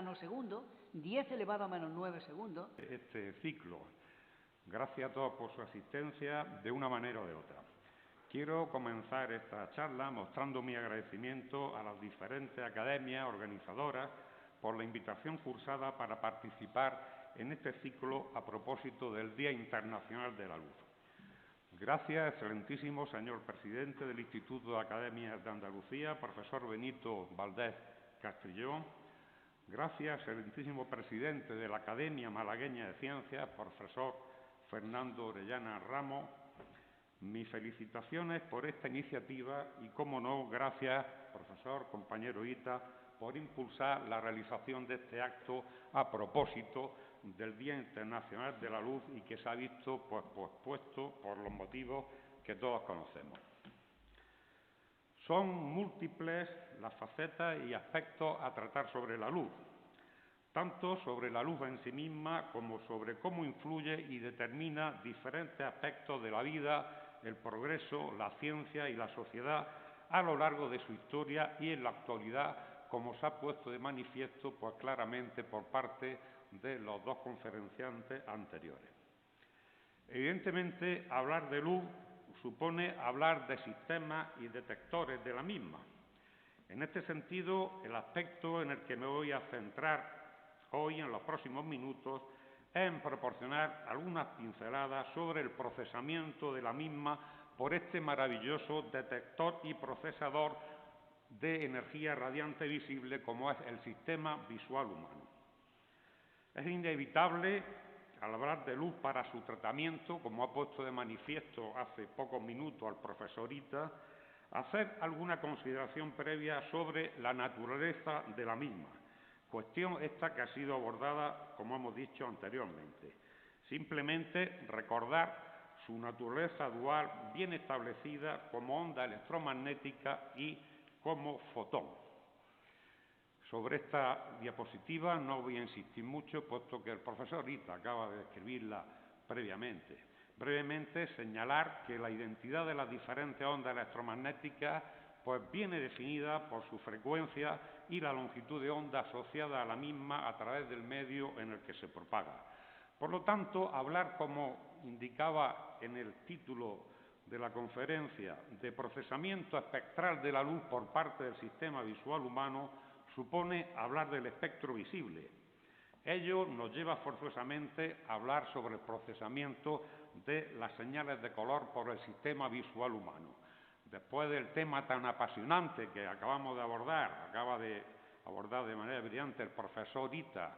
nanosegundo, 10 elevado a menos 9 segundos. Este ciclo, gracias a todos por su asistencia de una manera o de otra. Quiero comenzar esta charla mostrando mi agradecimiento a las diferentes academias organizadoras por la invitación cursada para participar en este ciclo a propósito del Día Internacional de la Luz. Gracias, excelentísimo señor presidente del Instituto de Academias de Andalucía, profesor Benito Valdés Castrillón. Gracias, excelentísimo presidente de la Academia Malagueña de Ciencias, profesor Fernando Orellana Ramos. Mis felicitaciones por esta iniciativa y, cómo no, gracias, profesor, compañero Ita, por impulsar la realización de este acto a propósito del Día Internacional de la Luz y que se ha visto pospuesto por los motivos que todos conocemos. Son múltiples las facetas y aspectos a tratar sobre la luz, tanto sobre la luz en sí misma como sobre cómo influye y determina diferentes aspectos de la vida, el progreso, la ciencia y la sociedad a lo largo de su historia y en la actualidad, como se ha puesto de manifiesto claramente por parte de los dos conferenciantes anteriores. Evidentemente, hablar de luz supone hablar de sistemas y detectores de la misma. En este sentido, el aspecto en el que me voy a centrar hoy, en los próximos minutos, es en proporcionar algunas pinceladas sobre el procesamiento de la misma por este maravilloso detector y procesador de energía radiante visible como es el sistema visual humano. Es inevitable, al hablar de luz para su tratamiento, como ha puesto de manifiesto hace pocos minutos el profesor Ita, hacer alguna consideración previa sobre la naturaleza de la misma, cuestión esta que ha sido abordada, como hemos dicho anteriormente. Simplemente recordar su naturaleza dual bien establecida como onda electromagnética y como fotón. Sobre esta diapositiva no voy a insistir mucho, puesto que el profesor Ita acaba de describirla previamente. Brevemente, señalar que la identidad de las diferentes ondas electromagnéticas viene definida por su frecuencia y la longitud de onda asociada a la misma a través del medio en el que se propaga. Por lo tanto, hablar, como indicaba en el título de la conferencia, de procesamiento espectral de la luz por parte del sistema visual humano supone hablar del espectro visible. Ello nos lleva forzosamente a hablar sobre el procesamiento de las señales de color por el sistema visual humano. Después del tema tan apasionante que acaba de abordar de manera brillante el profesor Ita,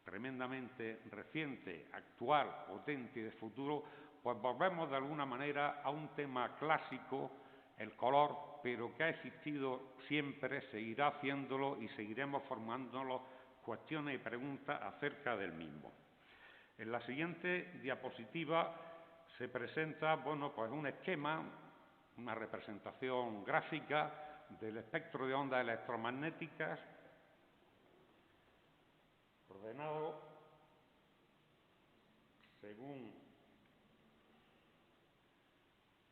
tremendamente reciente, actual, potente y de futuro, volvemos de alguna manera a un tema clásico, el color, pero que ha existido siempre, seguirá haciéndolo y seguiremos formándonos cuestiones y preguntas acerca del mismo. En la siguiente diapositiva se presenta un esquema, una representación gráfica del espectro de ondas electromagnéticas ordenado según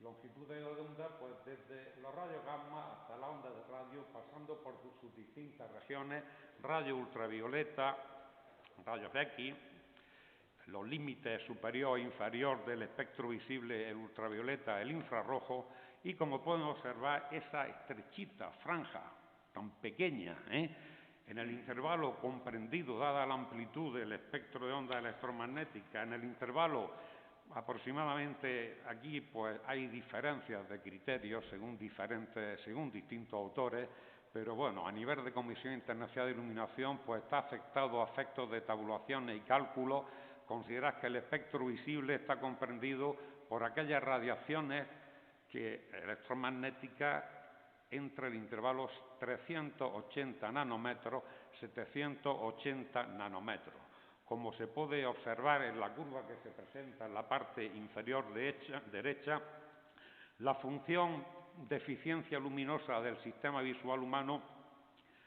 longitud de onda, desde los rayos gamma hasta la onda de radio, pasando por sus distintas regiones, rayos ultravioleta, rayos X, los límites superior e inferior del espectro visible, el ultravioleta, el infrarrojo, y como pueden observar, esa estrechita franja, tan pequeña, en el intervalo comprendido, dada la amplitud del espectro de onda electromagnética, en el intervalo aproximadamente, aquí hay diferencias de criterios según distintos autores, pero bueno, a nivel de Comisión Internacional de Iluminación está afectado a efectos de tabulaciones y cálculos. Considerar que el espectro visible está comprendido por aquellas radiaciones electromagnéticas entre el intervalo 380 nanómetros, 780 nanómetros. Como se puede observar en la curva que se presenta en la parte inferior derecha, la función de eficiencia luminosa del sistema visual humano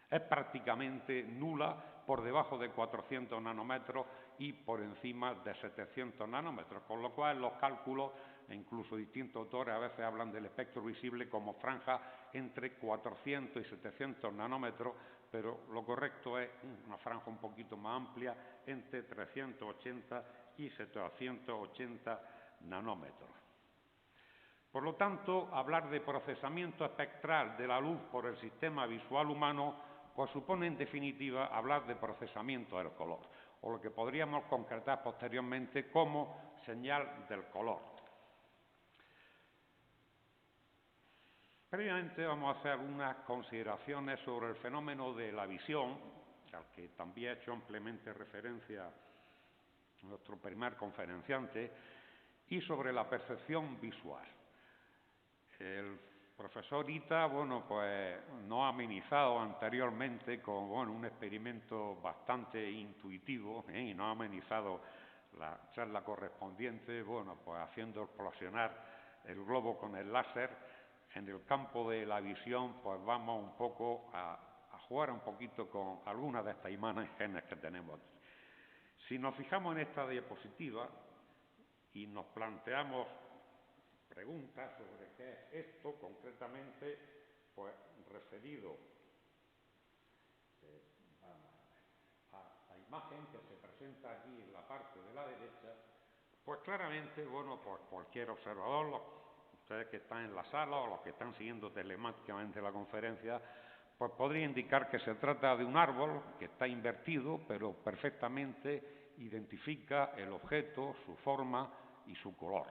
es prácticamente nula, por debajo de 400 nanómetros y por encima de 700 nanómetros, con lo cual los cálculos, e incluso distintos autores a veces hablan del espectro visible como franja entre 400 y 700 nanómetros, pero lo correcto es una franja un poquito más amplia, entre 380 y 780 nanómetros. Por lo tanto, hablar de procesamiento espectral de la luz por el sistema visual humano, pues supone en definitiva hablar de procesamiento del color, o lo que podríamos concretar posteriormente como señal del color. Previamente vamos a hacer algunas consideraciones sobre el fenómeno de la visión, al que también ha hecho ampliamente referencia nuestro primer conferenciante, y sobre la percepción visual. El profesor Ita, bueno, pues nos ha amenizado anteriormente con un experimento bastante intuitivo, y nos ha amenizado la charla correspondiente, bueno, pues haciendo explosionar el globo con el láser. En el campo de la visión, pues vamos un poco a jugar un poquito con algunas de estas imágenes que tenemos aquí. Si nos fijamos en esta diapositiva y nos planteamos preguntas sobre qué es esto concretamente, pues referido a la imagen que se presenta aquí en la parte de la derecha, pues claramente, bueno, pues cualquier observador, ustedes que están en la sala o los que están siguiendo telemáticamente la conferencia, pues podría indicar que se trata de un árbol que está invertido, pero perfectamente identifica el objeto, su forma y su color.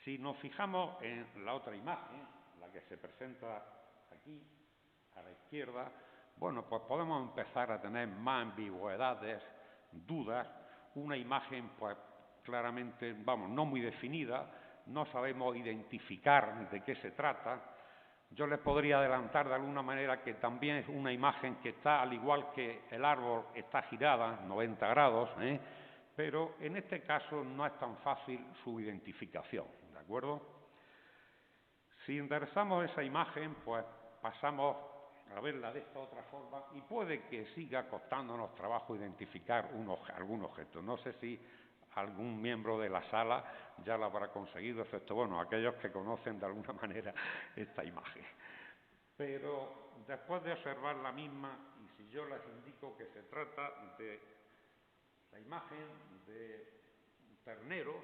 Si nos fijamos en la otra imagen, la que se presenta aquí, a la izquierda, bueno, pues podemos empezar a tener más ambigüedades, dudas, una imagen, pues claramente, vamos, no muy definida, no sabemos identificar de qué se trata. Yo les podría adelantar de alguna manera que también es una imagen que está, al igual que el árbol, está girada 90 grados, pero en este caso no es tan fácil su identificación, ¿de acuerdo? Si enderezamos esa imagen, pues pasamos a verla de esta otra forma y puede que siga costándonos trabajo identificar algún objeto. No sé si algún miembro de la sala ya lo habrá conseguido, excepto, bueno, aquellos que conocen de alguna manera esta imagen. Pero después de observar la misma, y si yo les indico que se trata de la imagen de un ternero,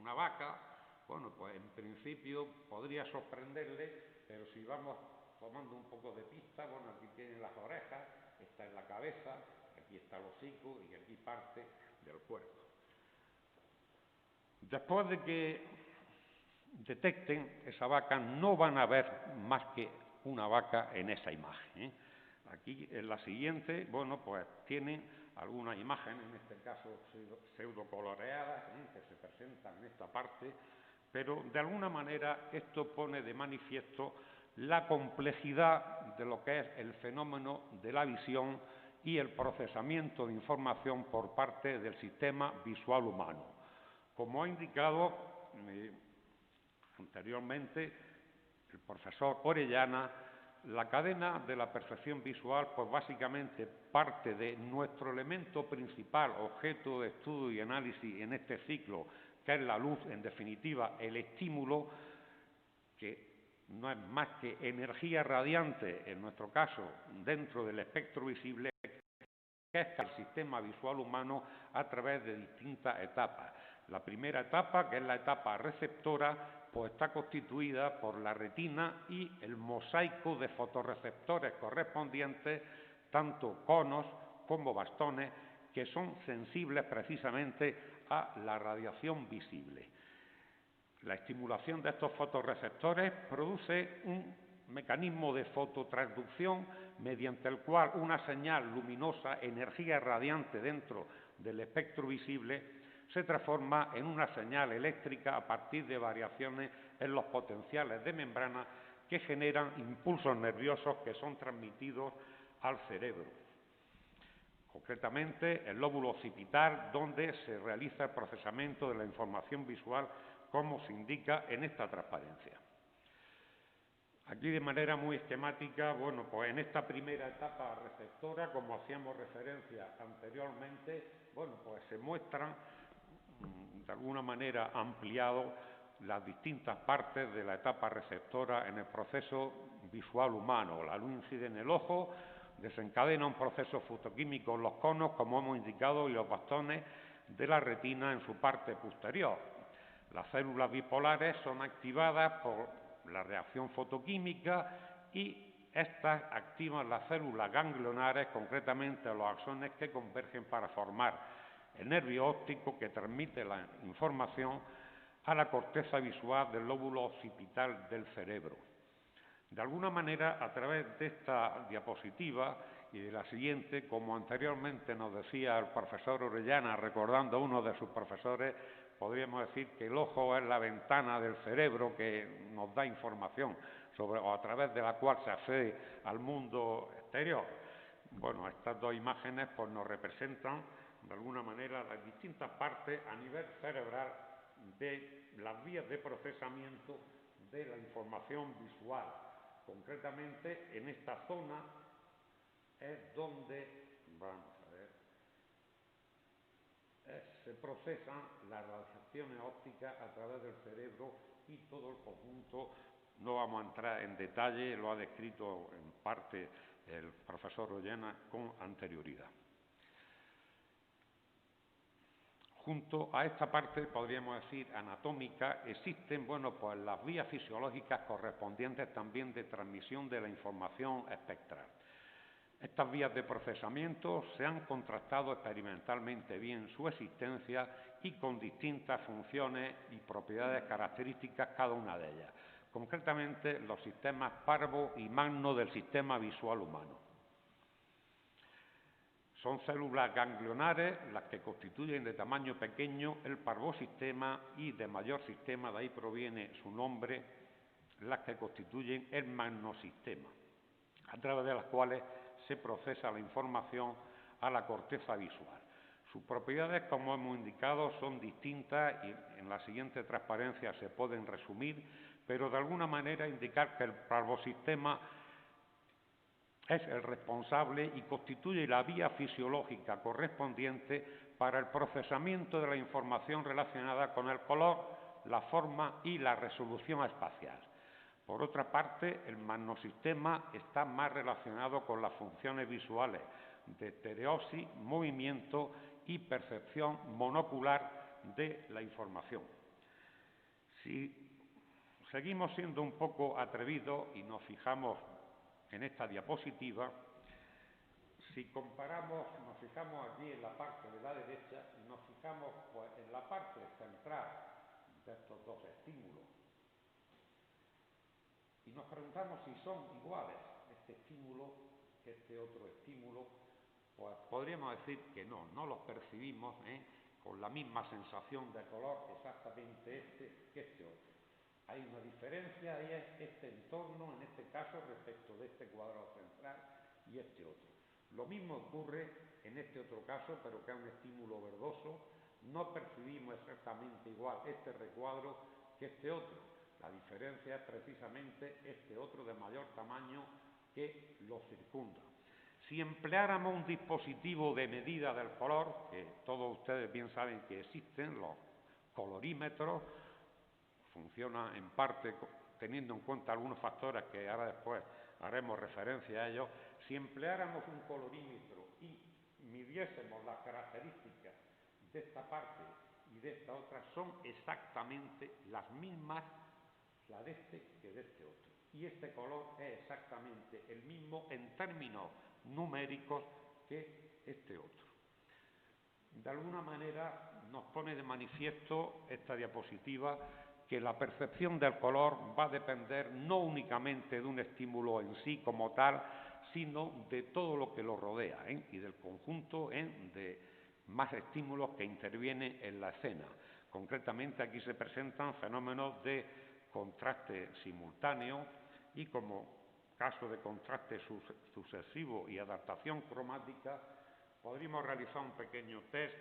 una vaca, bueno, pues en principio podría sorprenderle, pero si vamos tomando un poco de pista, bueno, aquí tienen las orejas, esta es la cabeza, aquí está el hocico y aquí parte del cuerpo. Después de que detecten esa vaca, no van a ver más que una vaca en esa imagen. Aquí, en la siguiente, bueno, pues tienen algunas imágenes, en este caso pseudocoloreadas, que se presentan en esta parte, pero de alguna manera esto pone de manifiesto la complejidad de lo que es el fenómeno de la visión y el procesamiento de información por parte del sistema visual humano. Como ha indicado anteriormente el profesor Orellana, la cadena de la percepción visual, pues básicamente parte de nuestro elemento principal, objeto de estudio y análisis en este ciclo, que es la luz, en definitiva, el estímulo, que no es más que energía radiante, en nuestro caso, dentro del espectro visible, que es el sistema visual humano a través de distintas etapas. La primera etapa, que es la etapa receptora, pues está constituida por la retina y el mosaico de fotorreceptores correspondientes, tanto conos como bastones, que son sensibles precisamente a la radiación visible. La estimulación de estos fotorreceptores produce un mecanismo de fototransducción mediante el cual una señal luminosa, energía radiante dentro del espectro visible, se transforma en una señal eléctrica a partir de variaciones en los potenciales de membrana que generan impulsos nerviosos que son transmitidos al cerebro. Concretamente, el lóbulo occipital, donde se realiza el procesamiento de la información visual, como se indica en esta transparencia. Aquí, de manera muy esquemática, bueno, pues en esta primera etapa receptora, como hacíamos referencia anteriormente, bueno, pues se muestran de alguna manera ampliados las distintas partes de la etapa receptora en el proceso visual humano. La luz incide en el ojo, desencadena un proceso fotoquímico en los conos, como hemos indicado, y los bastones de la retina en su parte posterior. Las células bipolares son activadas por la reacción fotoquímica y estas activan las células ganglionares, concretamente los axones que convergen para formar el nervio óptico que transmite la información a la corteza visual del lóbulo occipital del cerebro. De alguna manera, a través de esta diapositiva y de la siguiente, como anteriormente nos decía el profesor Orellana, recordando a uno de sus profesores, podríamos decir que el ojo es la ventana del cerebro que nos da información o a través de la cual se accede al mundo exterior. Bueno, estas dos imágenes pues, nos representan de alguna manera las distintas partes a nivel cerebral de las vías de procesamiento de la información visual. Concretamente, en esta zona es donde, vamos a ver, se procesan las radiaciones ópticas a través del cerebro y todo el conjunto. No vamos a entrar en detalle, lo ha descrito en parte el profesor Orellana con anterioridad. Junto a esta parte, podríamos decir, anatómica, existen, bueno, pues las vías fisiológicas correspondientes también de transmisión de la información espectral. Estas vías de procesamiento se han contrastado experimentalmente bien su existencia y con distintas funciones y propiedades características cada una de ellas. Concretamente, los sistemas parvo y magno del sistema visual humano. Son células ganglionares las que constituyen de tamaño pequeño el parvosistema y de mayor sistema, de ahí proviene su nombre, las que constituyen el magnosistema, a través de las cuales se procesa la información a la corteza visual. Sus propiedades, como hemos indicado, son distintas y en la siguiente transparencia se pueden resumir, pero de alguna manera indicar que el parvosistema es el responsable y constituye la vía fisiológica correspondiente para el procesamiento de la información relacionada con el color, la forma y la resolución espacial. Por otra parte, el magnosistema está más relacionado con las funciones visuales de estereosis, movimiento y percepción monocular de la información. Si seguimos siendo un poco atrevidos y nos fijamos en esta diapositiva, si comparamos, nos fijamos aquí en la parte de la derecha y nos fijamos pues, en la parte central de estos dos estímulos y nos preguntamos si son iguales este estímulo que este otro estímulo, pues podríamos decir que no los percibimos con la misma sensación de color exactamente este que este otro. Hay una diferencia y es este entorno, en este caso, respecto de este cuadrado central y este otro. Lo mismo ocurre en este otro caso, pero que es un estímulo verdoso. No percibimos exactamente igual este recuadro que este otro. La diferencia es precisamente este otro de mayor tamaño que lo circunda. Si empleáramos un dispositivo de medida del color, que todos ustedes bien saben que existen, los colorímetros, funciona en parte teniendo en cuenta algunos factores que ahora después haremos referencia a ellos. Si empleáramos un colorímetro y midiésemos las características de esta parte y de esta otra, son exactamente las mismas, la de este que de este otro. Y este color es exactamente el mismo en términos numéricos que este otro. De alguna manera nos pone de manifiesto esta diapositiva que la percepción del color va a depender no únicamente de un estímulo en sí como tal, sino de todo lo que lo rodea y del conjunto de más estímulos que intervienen en la escena. Concretamente aquí se presentan fenómenos de contraste simultáneo y como caso de contraste sucesivo y adaptación cromática podríamos realizar un pequeño test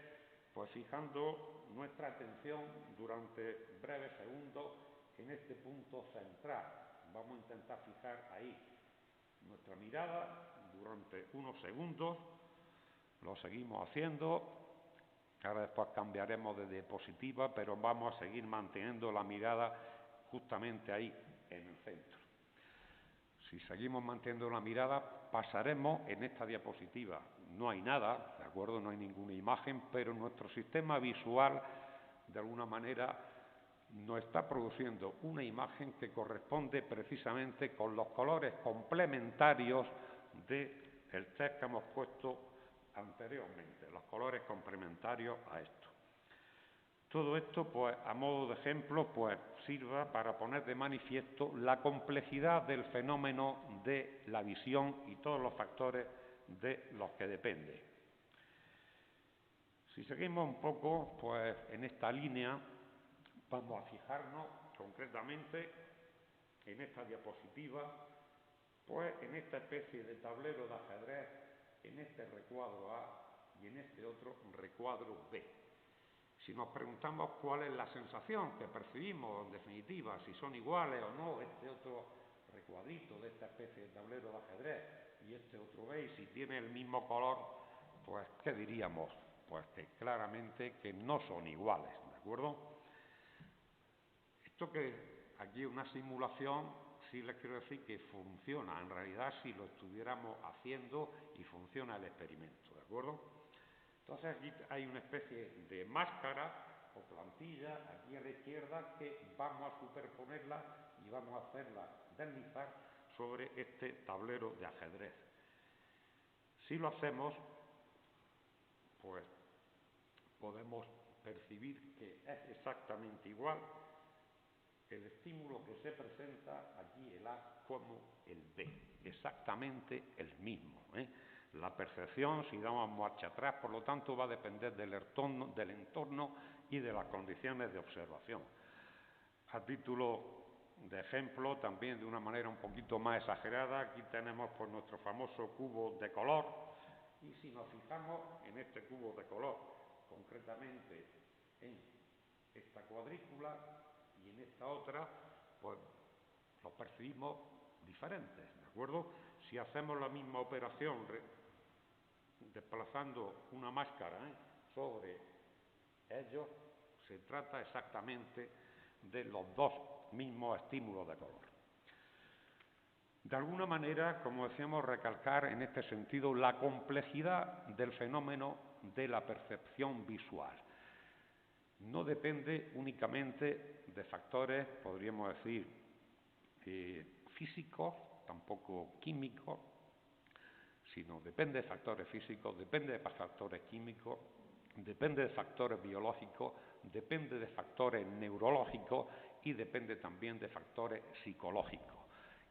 pues fijando nuestra atención durante breves segundos en este punto central. Vamos a intentar fijar ahí nuestra mirada durante unos segundos. Lo seguimos haciendo Ahora después cambiaremos de diapositiva, pero vamos a seguir manteniendo la mirada justamente ahí, en el centro. Si seguimos manteniendo la mirada, pasaremos en esta diapositiva. No hay nada, ¿de acuerdo? No hay ninguna imagen, pero nuestro sistema visual, de alguna manera, nos está produciendo una imagen que corresponde precisamente con los colores complementarios del test que hemos puesto anteriormente, los colores complementarios a esto. Todo esto, pues, a modo de ejemplo, pues, sirva para poner de manifiesto la complejidad del fenómeno de la visión y todos los factores de los que depende. Si seguimos un poco, pues, en esta línea, vamos a fijarnos concretamente en esta diapositiva, pues, en esta especie de tablero de ajedrez, en este recuadro A y en este otro recuadro B. Si nos preguntamos cuál es la sensación que percibimos, en definitiva, si son iguales o no este otro recuadrito de esta especie de tablero de ajedrez y este otro B, y si tiene el mismo color, pues, ¿qué diríamos? Pues que claramente que no son iguales, ¿de acuerdo? Esto que aquí es una simulación, sí les quiero decir que funciona, en realidad, si lo estuviéramos haciendo y funciona el experimento, ¿de acuerdo? Entonces aquí hay una especie de máscara o plantilla aquí a la izquierda que vamos a superponerla y vamos a hacerla deslizar sobre este tablero de ajedrez. Si lo hacemos, pues podemos percibir que es exactamente igual el estímulo que se presenta aquí, el A, como el B, exactamente el mismo, ¿eh? La percepción, si damos marcha atrás, por lo tanto, va a depender del entorno y de las condiciones de observación. A título de ejemplo, también de una manera un poquito más exagerada, aquí tenemos pues, nuestro famoso cubo de color, y si nos fijamos en este cubo de color, concretamente en esta cuadrícula y en esta otra, pues los percibimos diferentes, ¿de acuerdo? Si hacemos la misma operación desplazando una máscara sobre ellos, se trata exactamente de los dos mismos estímulos de color. De alguna manera, como decíamos, recalcar en este sentido la complejidad del fenómeno de la percepción visual. No depende únicamente de factores, podríamos decir, físicos, tampoco químicos, sino depende de factores físicos, depende de factores químicos, depende de factores biológicos, depende de factores neurológicos y depende también de factores psicológicos.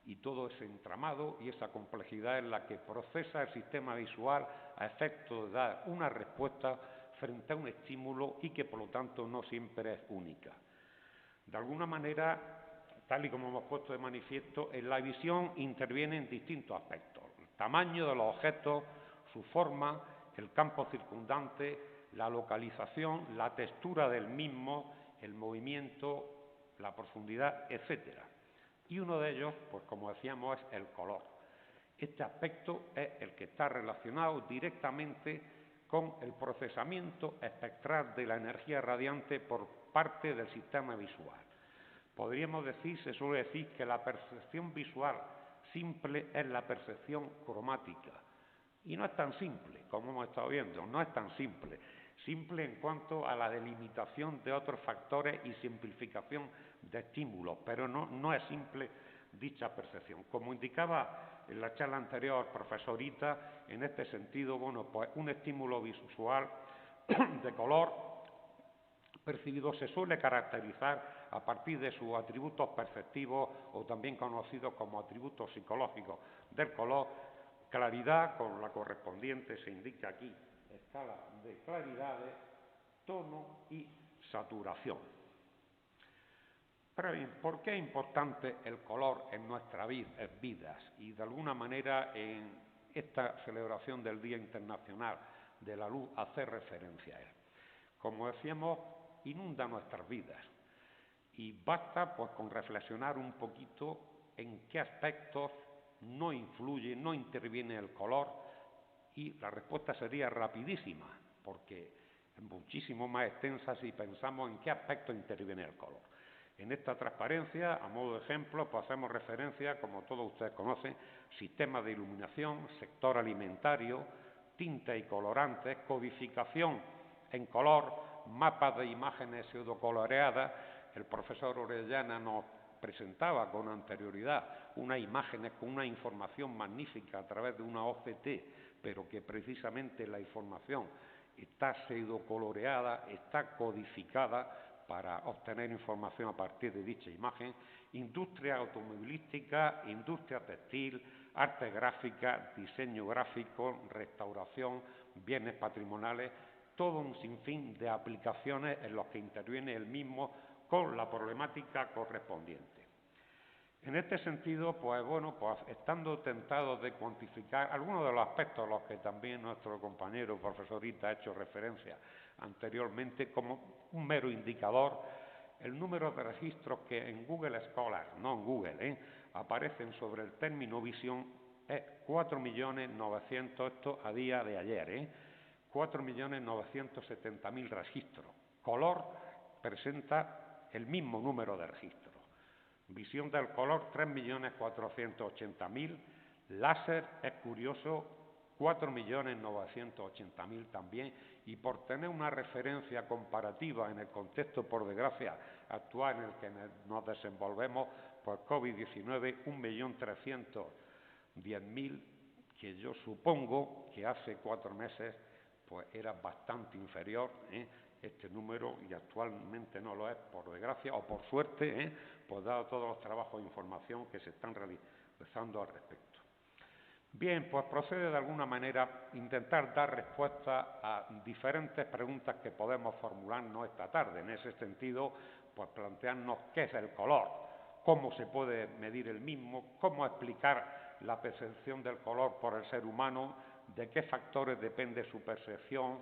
Y todo ese entramado y esa complejidad es la que procesa el sistema visual a efecto de dar una respuesta frente a un estímulo y que, por lo tanto, no siempre es única. De alguna manera, tal y como hemos puesto de manifiesto, en la visión intervienen distintos aspectos: el tamaño de los objetos, su forma, el campo circundante, la localización, la textura del mismo, el movimiento, la profundidad, etcétera. Y uno de ellos, pues como decíamos, es el color. Este aspecto es el que está relacionado directamente con el procesamiento espectral de la energía radiante por parte del sistema visual. Podríamos decir, se suele decir, que la percepción visual simple es la percepción cromática. Y no es tan simple, como hemos estado viendo, no es tan simple. Simple en cuanto a la delimitación de otros factores y simplificación de estímulos, pero no es simple dicha percepción. Como indicaba en la charla anterior profesorita, en este sentido, bueno, pues un estímulo visual de color percibido se suele caracterizar a partir de sus atributos perceptivos o también conocidos como atributos psicológicos del color: claridad, con la correspondiente, se indica aquí, escala de claridades, tono y saturación. Pero bien, ¿por qué es importante el color en nuestras vidas? Y de alguna manera en esta celebración del Día Internacional de la Luz hace referencia a él. Como decíamos, inunda nuestras vidas y basta pues con reflexionar un poquito en qué aspectos no influye, no interviene el color, y la respuesta sería rapidísima, porque muchísimo más extensa si pensamos en qué aspecto interviene el color. En esta transparencia, a modo de ejemplo, pues hacemos referencia, como todos ustedes conocen, sistemas de iluminación, sector alimentario, tinta y colorantes, codificación en color, mapas de imágenes pseudocoloreadas. El profesor Orellana nos presentaba con anterioridad unas imágenes con una información magnífica a través de una OCT, pero que precisamente la información está pseudocoloreada, está codificada para obtener información a partir de dicha imagen. Industria automovilística, industria textil, arte gráfica, diseño gráfico, restauración, bienes patrimoniales, todo un sinfín de aplicaciones en los que interviene el mismo con la problemática correspondiente. En este sentido, pues bueno, pues estando tentados de cuantificar algunos de los aspectos a los que también nuestro compañero profesorita ha hecho referencia anteriormente como un mero indicador, el número de registros que en Google Scholar, no en Google, aparecen sobre el término visión es 4.900.000, esto a día de ayer, 4.970.000 registros. Color presenta el mismo número de registros. Visión del color, 3.480.000. Láser, es curioso, 4.980.000 también. Y por tener una referencia comparativa en el contexto, por desgracia, actual en el que nos desenvolvemos, pues COVID-19, 1.310.000, que yo supongo que hace 4 meses pues era bastante inferior este número, y actualmente no lo es, por desgracia o por suerte, pues dado todos los trabajos de información que se están realizando al respecto. Bien, pues procede de alguna manera intentar dar respuesta a diferentes preguntas que podemos formularnos esta tarde. En ese sentido, pues plantearnos qué es el color, cómo se puede medir el mismo, cómo explicar la percepción del color por el ser humano, de qué factores depende su percepción,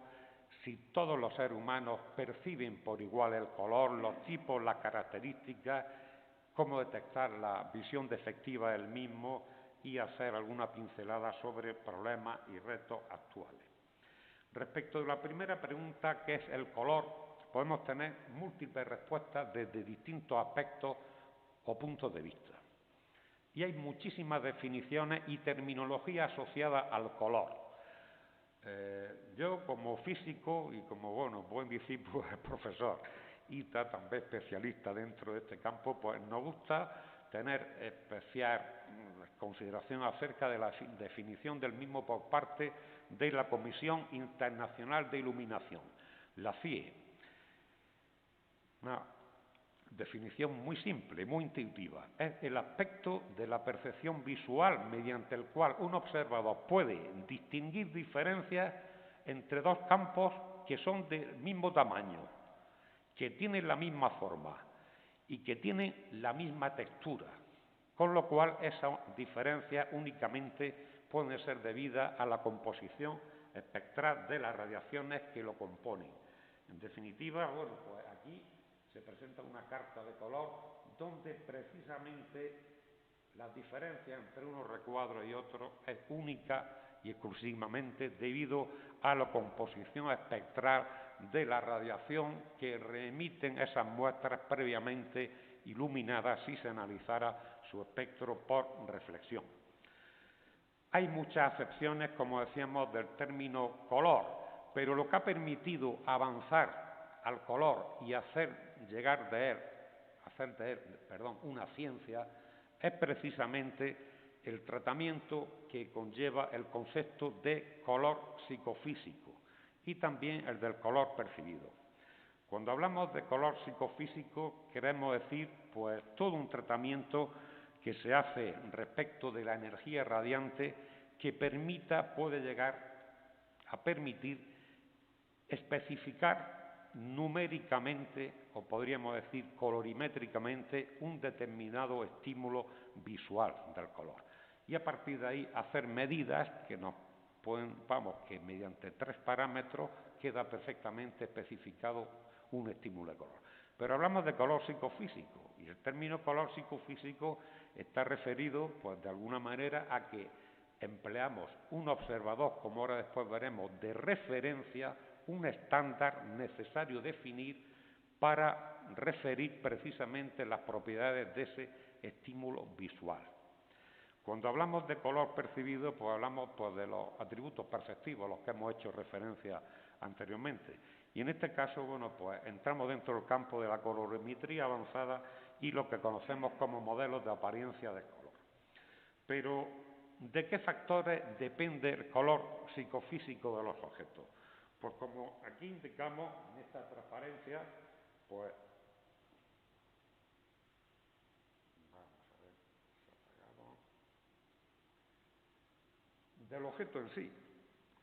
si todos los seres humanos perciben por igual el color, los tipos, las características, cómo detectar la visión defectiva del mismo y hacer alguna pincelada sobre problemas y retos actuales. Respecto de la primera pregunta, ¿qué es el color?, podemos tener múltiples respuestas desde distintos aspectos o puntos de vista. Y hay muchísimas definiciones y terminología asociada al color. Yo, como físico y como buen discípulo del profesor Ita, también especialista dentro de este campo, pues nos gusta tener especial consideración acerca de la definición del mismo por parte de la Comisión Internacional de Iluminación, la CIE. Una definición muy simple, muy intuitiva. Es el aspecto de la percepción visual mediante el cual un observador puede distinguir diferencias entre dos campos que son del mismo tamaño, que tienen la misma forma y que tienen la misma textura, con lo cual esas diferencias únicamente pueden ser debidas a la composición espectral de las radiaciones que lo componen. En definitiva, pues aquí se presenta una carta de color donde precisamente la diferencia entre unos recuadros y otros es única y exclusivamente debido a la composición espectral de la radiación que reemiten esas muestras previamente iluminadas si se analizara su espectro por reflexión. Hay muchas acepciones, como decíamos, del término color, pero lo que ha permitido avanzar al color y hacer de él una ciencia es precisamente el tratamiento que conlleva el concepto de color psicofísico y también el del color percibido. Cuando hablamos de color psicofísico queremos decir pues todo un tratamiento que se hace respecto de la energía radiante que puede llegar a permitir especificar numéricamente, o podríamos decir colorimétricamente, un determinado estímulo visual del color. Y a partir de ahí hacer medidas que que mediante 3 parámetros queda perfectamente especificado un estímulo de color. Pero hablamos de color psicofísico, y el término color psicofísico está referido, pues de alguna manera, a que empleamos un observador, como ahora después veremos, de referencia, un estándar necesario definir para referir precisamente las propiedades de ese estímulo visual. Cuando hablamos de color percibido, pues hablamos de los atributos perceptivos, los que hemos hecho referencia anteriormente. Y en este caso, bueno, pues entramos dentro del campo de la colorimetría avanzada y lo que conocemos como modelos de apariencia del color. Pero, ¿de qué factores depende el color psicofísico de los objetos? Pues como aquí indicamos en esta transparencia, pues vamos a ver, se ha apagado. Del objeto en sí,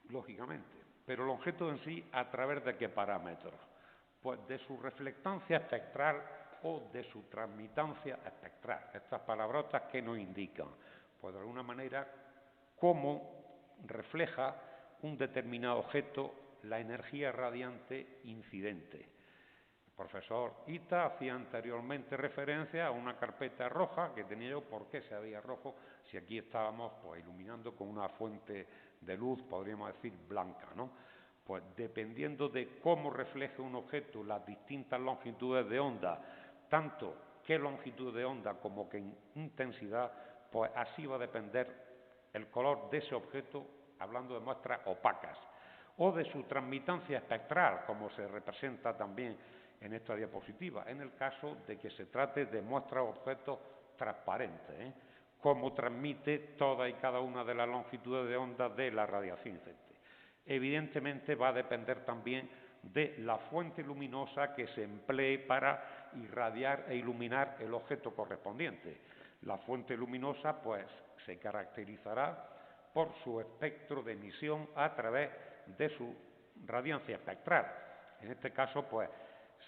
lógicamente, pero el objeto en sí, ¿a través de qué parámetros? Pues de su reflectancia espectral o de su transmitancia espectral. Estas palabrotas que nos indican, pues de alguna manera, cómo refleja un determinado objeto la energía radiante incidente. El profesor Ita hacía anteriormente referencia a una carpeta roja que tenía yo. ¿Por qué se veía rojo? Si aquí estábamos pues iluminando con una fuente de luz, podríamos decir blanca, ¿no? Pues dependiendo de cómo refleje un objeto las distintas longitudes de onda, tanto qué longitud de onda como qué intensidad, pues así va a depender el color de ese objeto, hablando de muestras opacas, o de su transmitancia espectral, como se representa también en esta diapositiva, en el caso de que se trate de muestras o objetos transparentes, cómo transmite toda y cada una de las longitudes de onda de la radiación incidente. Evidentemente va a depender también de la fuente luminosa que se emplee para irradiar e iluminar el objeto correspondiente. La fuente luminosa pues se caracterizará por su espectro de emisión a través de su radiancia espectral. En este caso pues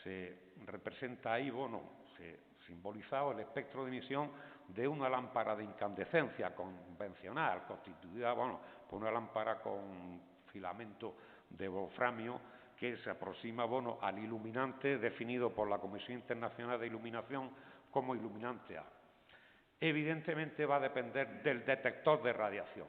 se representa ahí, bueno, se simbolizado el espectro de emisión de una lámpara de incandescencia convencional, constituida, bueno, por una lámpara con filamento de wolframio que se aproxima, bueno, al iluminante definido por la Comisión Internacional de Iluminación como iluminante A. Evidentemente va a depender del detector de radiación.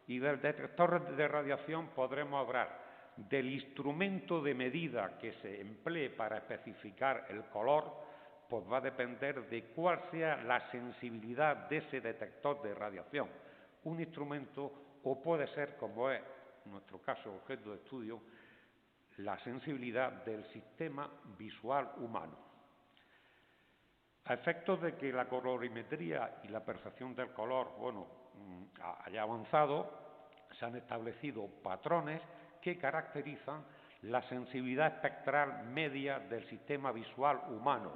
Y del detector de radiación podremos hablar del instrumento de medida que se emplee para especificar el color, pues va a depender de cuál sea la sensibilidad de ese detector de radiación. Un instrumento, o puede ser, como es en nuestro caso objeto de estudio, la sensibilidad del sistema visual humano. A efectos de que la colorimetría y la percepción del color, bueno, haya avanzado, se han establecido patrones que caracterizan la sensibilidad espectral media del sistema visual humano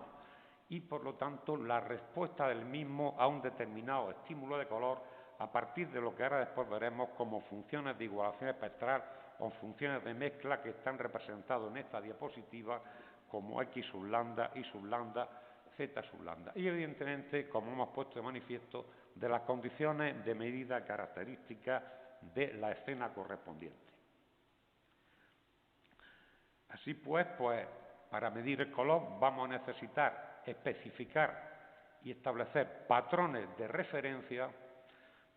y, por lo tanto, la respuesta del mismo a un determinado estímulo de color a partir de lo que ahora después veremos como funciones de igualación espectral o funciones de mezcla que están representadas en esta diapositiva como X sub lambda, Y sub lambda, Z sub lambda. Y, evidentemente, como hemos puesto de manifiesto, de las condiciones de medida características de la escena correspondiente. Así pues, para medir el color vamos a necesitar especificar y establecer patrones de referencia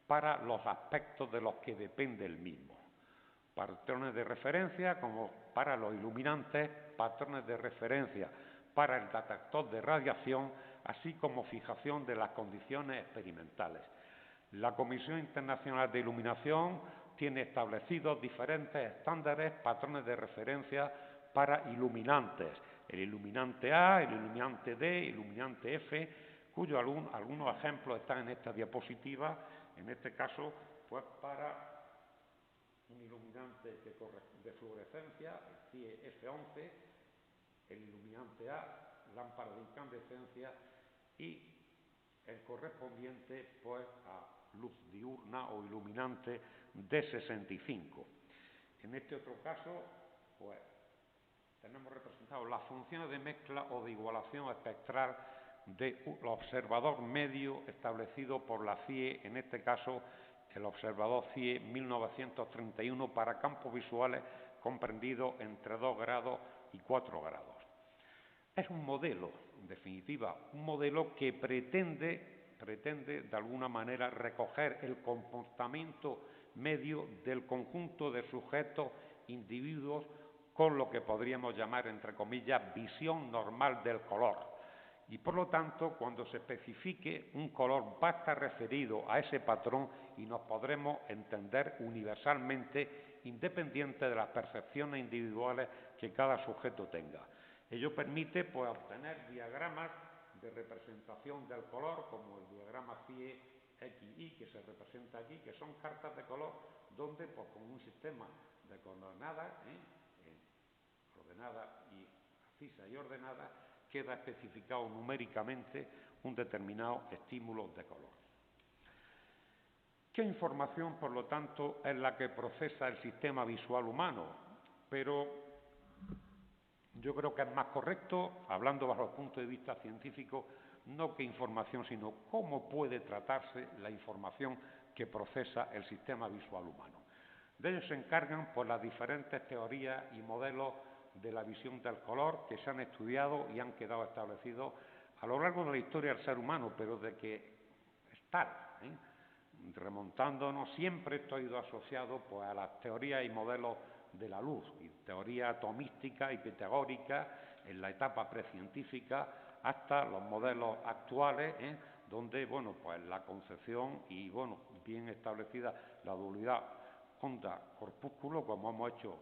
para los aspectos de los que depende el mismo. Patrones de referencia como para los iluminantes, patrones de referencia para el detector de radiación, así como fijación de las condiciones experimentales. La Comisión Internacional de Iluminación tiene establecidos diferentes estándares, patrones de referencia para iluminantes, el iluminante A, el iluminante D, el iluminante F, cuyos algunos ejemplos están en esta diapositiva, en este caso, pues para un iluminante de fluorescencia, el CIE F11, el iluminante A, lámpara de incandescencia y el correspondiente pues a luz diurna o iluminante D65. En este otro caso, pues tenemos representado las funciones de mezcla o de igualación espectral del observador medio establecido por la CIE, en este caso el observador CIE 1931 para campos visuales comprendidos entre 2 grados y 4 grados. Es un modelo, en definitiva, un modelo que pretende pretende de alguna manera recoger el comportamiento medio del conjunto de sujetos, individuos, con lo que podríamos llamar, entre comillas, visión normal del color. Y por lo tanto, cuando se especifique un color, va a estar referido a ese patrón y nos podremos entender universalmente, independiente de las percepciones individuales que cada sujeto tenga. Ello permite, pues, obtener diagramas de representación del color, como el diagrama CIE XY, que se representa aquí, que son cartas de color, donde, pues, con un sistema de coordenadas, ordenadas y abscisas y ordenadas, queda especificado numéricamente un determinado estímulo de color. ¿Qué información, por lo tanto, es la que procesa el sistema visual humano? Pero yo creo que es más correcto, hablando bajo el punto de vista científico, no qué información, sino cómo puede tratarse la información que procesa el sistema visual humano. De ello se encargan, pues, las diferentes teorías y modelos de la visión del color que se han estudiado y han quedado establecidos a lo largo de la historia del ser humano, pero de que es tal, remontándonos, siempre esto ha ido asociado, pues, a las teorías y modelos de la luz, y teoría atomística y pitagórica en la etapa precientífica, hasta los modelos actuales, donde, bueno, pues la concepción y, bueno, bien establecida la dualidad onda-corpúsculo, como hemos hecho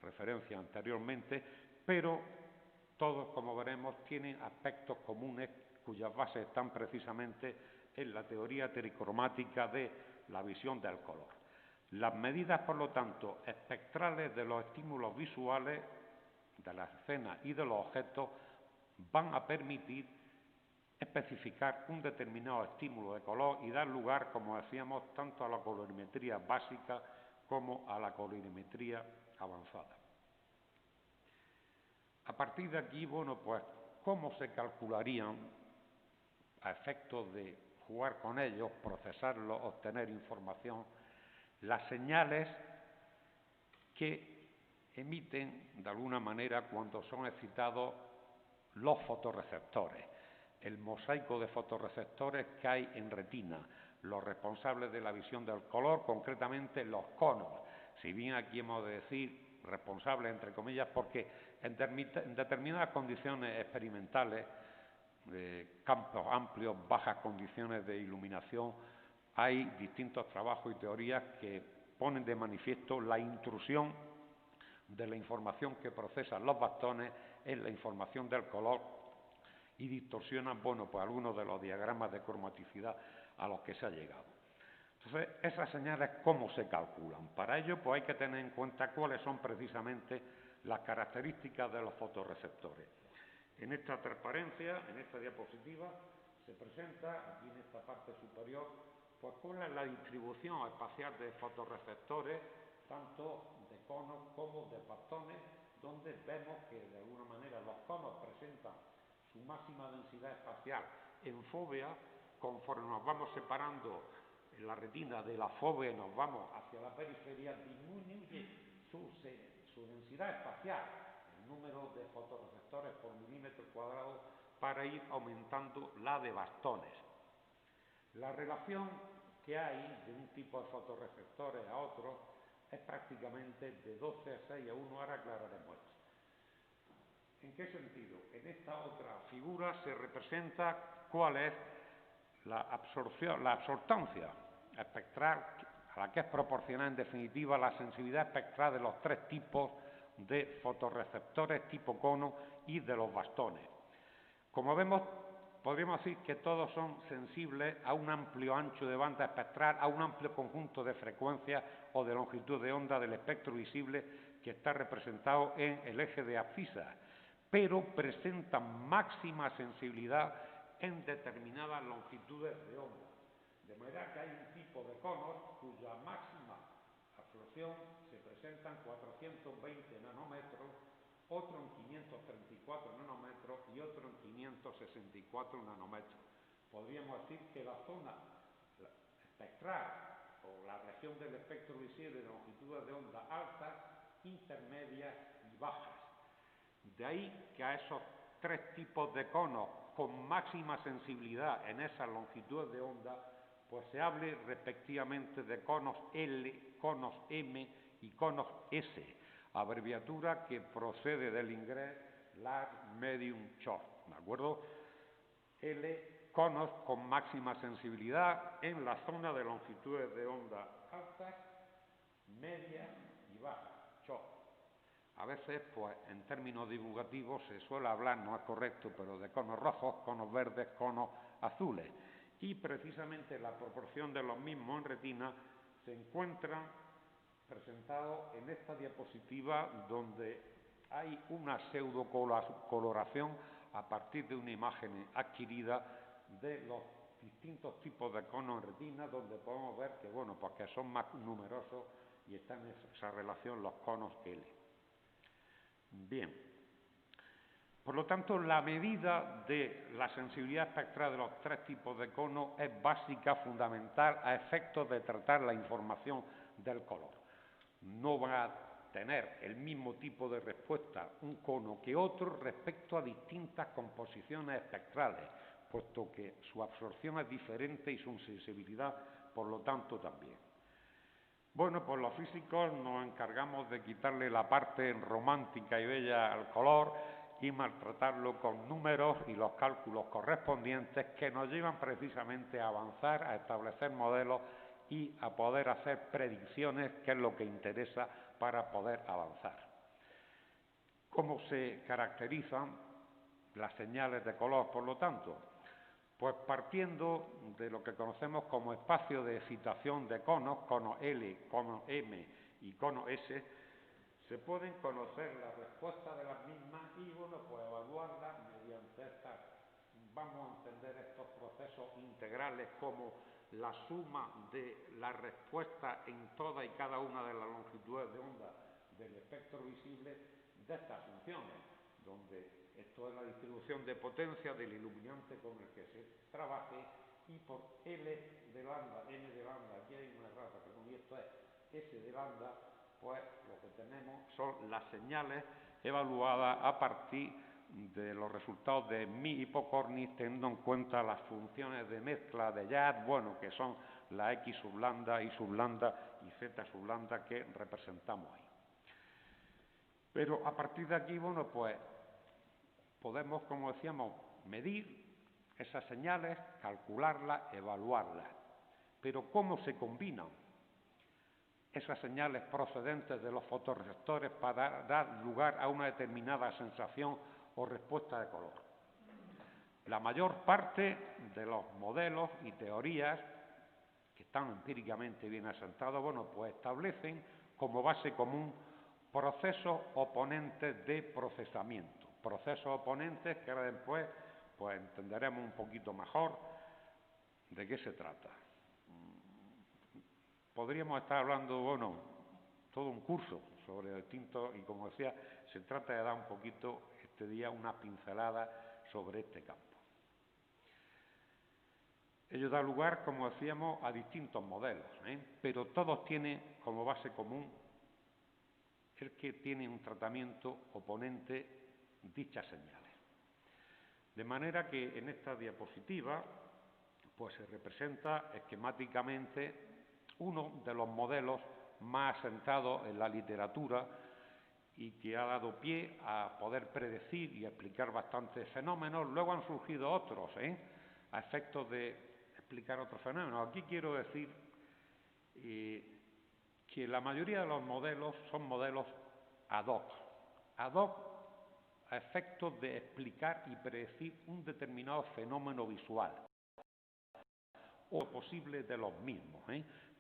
referencia anteriormente, pero todos, como veremos, tienen aspectos comunes cuyas bases están precisamente en la teoría tricromática de la visión del color. Las medidas, por lo tanto, espectrales de los estímulos visuales, de las escenas y de los objetos, van a permitir especificar un determinado estímulo de color y dar lugar, como decíamos, tanto a la colorimetría básica como a la colorimetría avanzada. A partir de aquí, bueno, pues, ¿cómo se calcularían, a efectos de jugar con ellos, procesarlos, obtener información, las señales que emiten, de alguna manera, cuando son excitados los fotorreceptores, el mosaico de fotorreceptores que hay en retina, los responsables de la visión del color, concretamente los conos, si bien aquí hemos de decir responsables, entre comillas, porque en determinadas condiciones experimentales, campos amplios, bajas condiciones de iluminación, hay distintos trabajos y teorías que ponen de manifiesto la intrusión de la información que procesan los bastones en la información del color y distorsionan, bueno, pues algunos de los diagramas de cromaticidad a los que se ha llegado. Entonces, esas señales, ¿cómo se calculan? Para ello, pues hay que tener en cuenta cuáles son precisamente las características de los fotorreceptores. En esta transparencia, en esta diapositiva, se presenta, aquí en esta parte superior, pues cuál es la distribución espacial de fotorreceptores, tanto de conos como de bastones, donde vemos que de alguna manera los conos presentan su máxima densidad espacial en fóvea. Conforme nos vamos separando en la retina de la fóvea y nos vamos hacia la periferia, disminuye su densidad espacial, el número de fotorreceptores por milímetro cuadrado, para ir aumentando la de bastones. La relación que hay de un tipo de fotorreceptores a otro es prácticamente de 12 a 6 a 1, ahora aclararemos esto. ¿En qué sentido? En esta otra figura se representa cuál es la absortancia espectral a la que es proporcionada en definitiva la sensibilidad espectral de los tres tipos de fotorreceptores tipo cono y de los bastones. Como vemos, podríamos decir que todos son sensibles a un amplio ancho de banda espectral, a un amplio conjunto de frecuencias o de longitud de onda del espectro visible que está representado en el eje de abscisas, pero presentan máxima sensibilidad en determinadas longitudes de onda. De manera que hay un tipo de conos cuya máxima absorción se presenta en 420 nanómetros, otro en 534 nanómetros y otro en 564 nanómetros. Podríamos decir que la zona espectral o la región del espectro visible de longitudes de onda altas, intermedias y bajas. De ahí que a esos tres tipos de conos con máxima sensibilidad en esas longitudes de onda, pues se hable respectivamente de conos L, conos M y conos S, abreviatura que procede del inglés Large, Medium, Short, ¿de acuerdo? L, conos con máxima sensibilidad en la zona de longitudes de onda altas, medias y bajas, short. A veces, pues, en términos divulgativos se suele hablar, no es correcto, pero de conos rojos, conos verdes, conos azules. Y precisamente la proporción de los mismos en retina se encuentra presentado en esta diapositiva, donde hay una pseudocoloración a partir de una imagen adquirida de los distintos tipos de conos en retina, donde podemos ver que, bueno, pues que son más numerosos y están en esa relación los conos L. Bien. Por lo tanto, la medida de la sensibilidad espectral de los tres tipos de conos es básica, fundamental, a efectos de tratar la información del color. No va a tener el mismo tipo de respuesta un cono que otro respecto a distintas composiciones espectrales, puesto que su absorción es diferente y su sensibilidad, por lo tanto, también. Bueno, pues los físicos nos encargamos de quitarle la parte romántica y bella al color y maltratarlo con números y los cálculos correspondientes que nos llevan precisamente a avanzar, a establecer modelos y a poder hacer predicciones, que es lo que interesa para poder avanzar. ¿Cómo se caracterizan las señales de color, por lo tanto? Pues partiendo de lo que conocemos como espacio de excitación de conos, cono L, cono M y cono S, se pueden conocer las respuestas de las mismas y, bueno, pues evaluarlas mediante estas. Vamos a entender estos procesos integrales como la suma de la respuesta en toda y cada una de las longitudes de onda del espectro visible de estas funciones, donde esto es la distribución de potencia del iluminante con el que se trabaje, y por L de lambda, M de lambda, aquí hay una errata, perdón, y esto es S de lambda, pues lo que tenemos son las señales evaluadas a partir de los resultados de mi hipocornis, teniendo en cuenta las funciones de mezcla de Yard, bueno, que son la X sub lambda, Y sub lambda y Z sub lambda que representamos ahí. Pero a partir de aquí, bueno, pues podemos, como decíamos, medir esas señales, calcularlas, evaluarlas. Pero ¿cómo se combinan esas señales procedentes de los fotorreceptores para dar lugar a una determinada sensación o respuesta de color? La mayor parte de los modelos y teorías que están empíricamente bien asentados, bueno, pues establecen como base común procesos oponentes de procesamiento. Procesos oponentes que ahora después pues entenderemos un poquito mejor de qué se trata. Podríamos estar hablando, bueno, todo un curso sobre distintos, y como decía, se trata de dar un poquito este día una pincelada sobre este campo. Ello da lugar, como decíamos, a distintos modelos, pero todos tienen como base común el que tiene un tratamiento oponente dichas señales. De manera que en esta diapositiva pues se representa esquemáticamente uno de los modelos más asentados en la literatura y que ha dado pie a poder predecir y explicar bastantes fenómenos. Luego han surgido otros, a efectos de explicar otros fenómenos. Aquí quiero decir que la mayoría de los modelos son modelos ad hoc. Ad hoc a efectos de explicar y predecir un determinado fenómeno visual o posible de los mismos,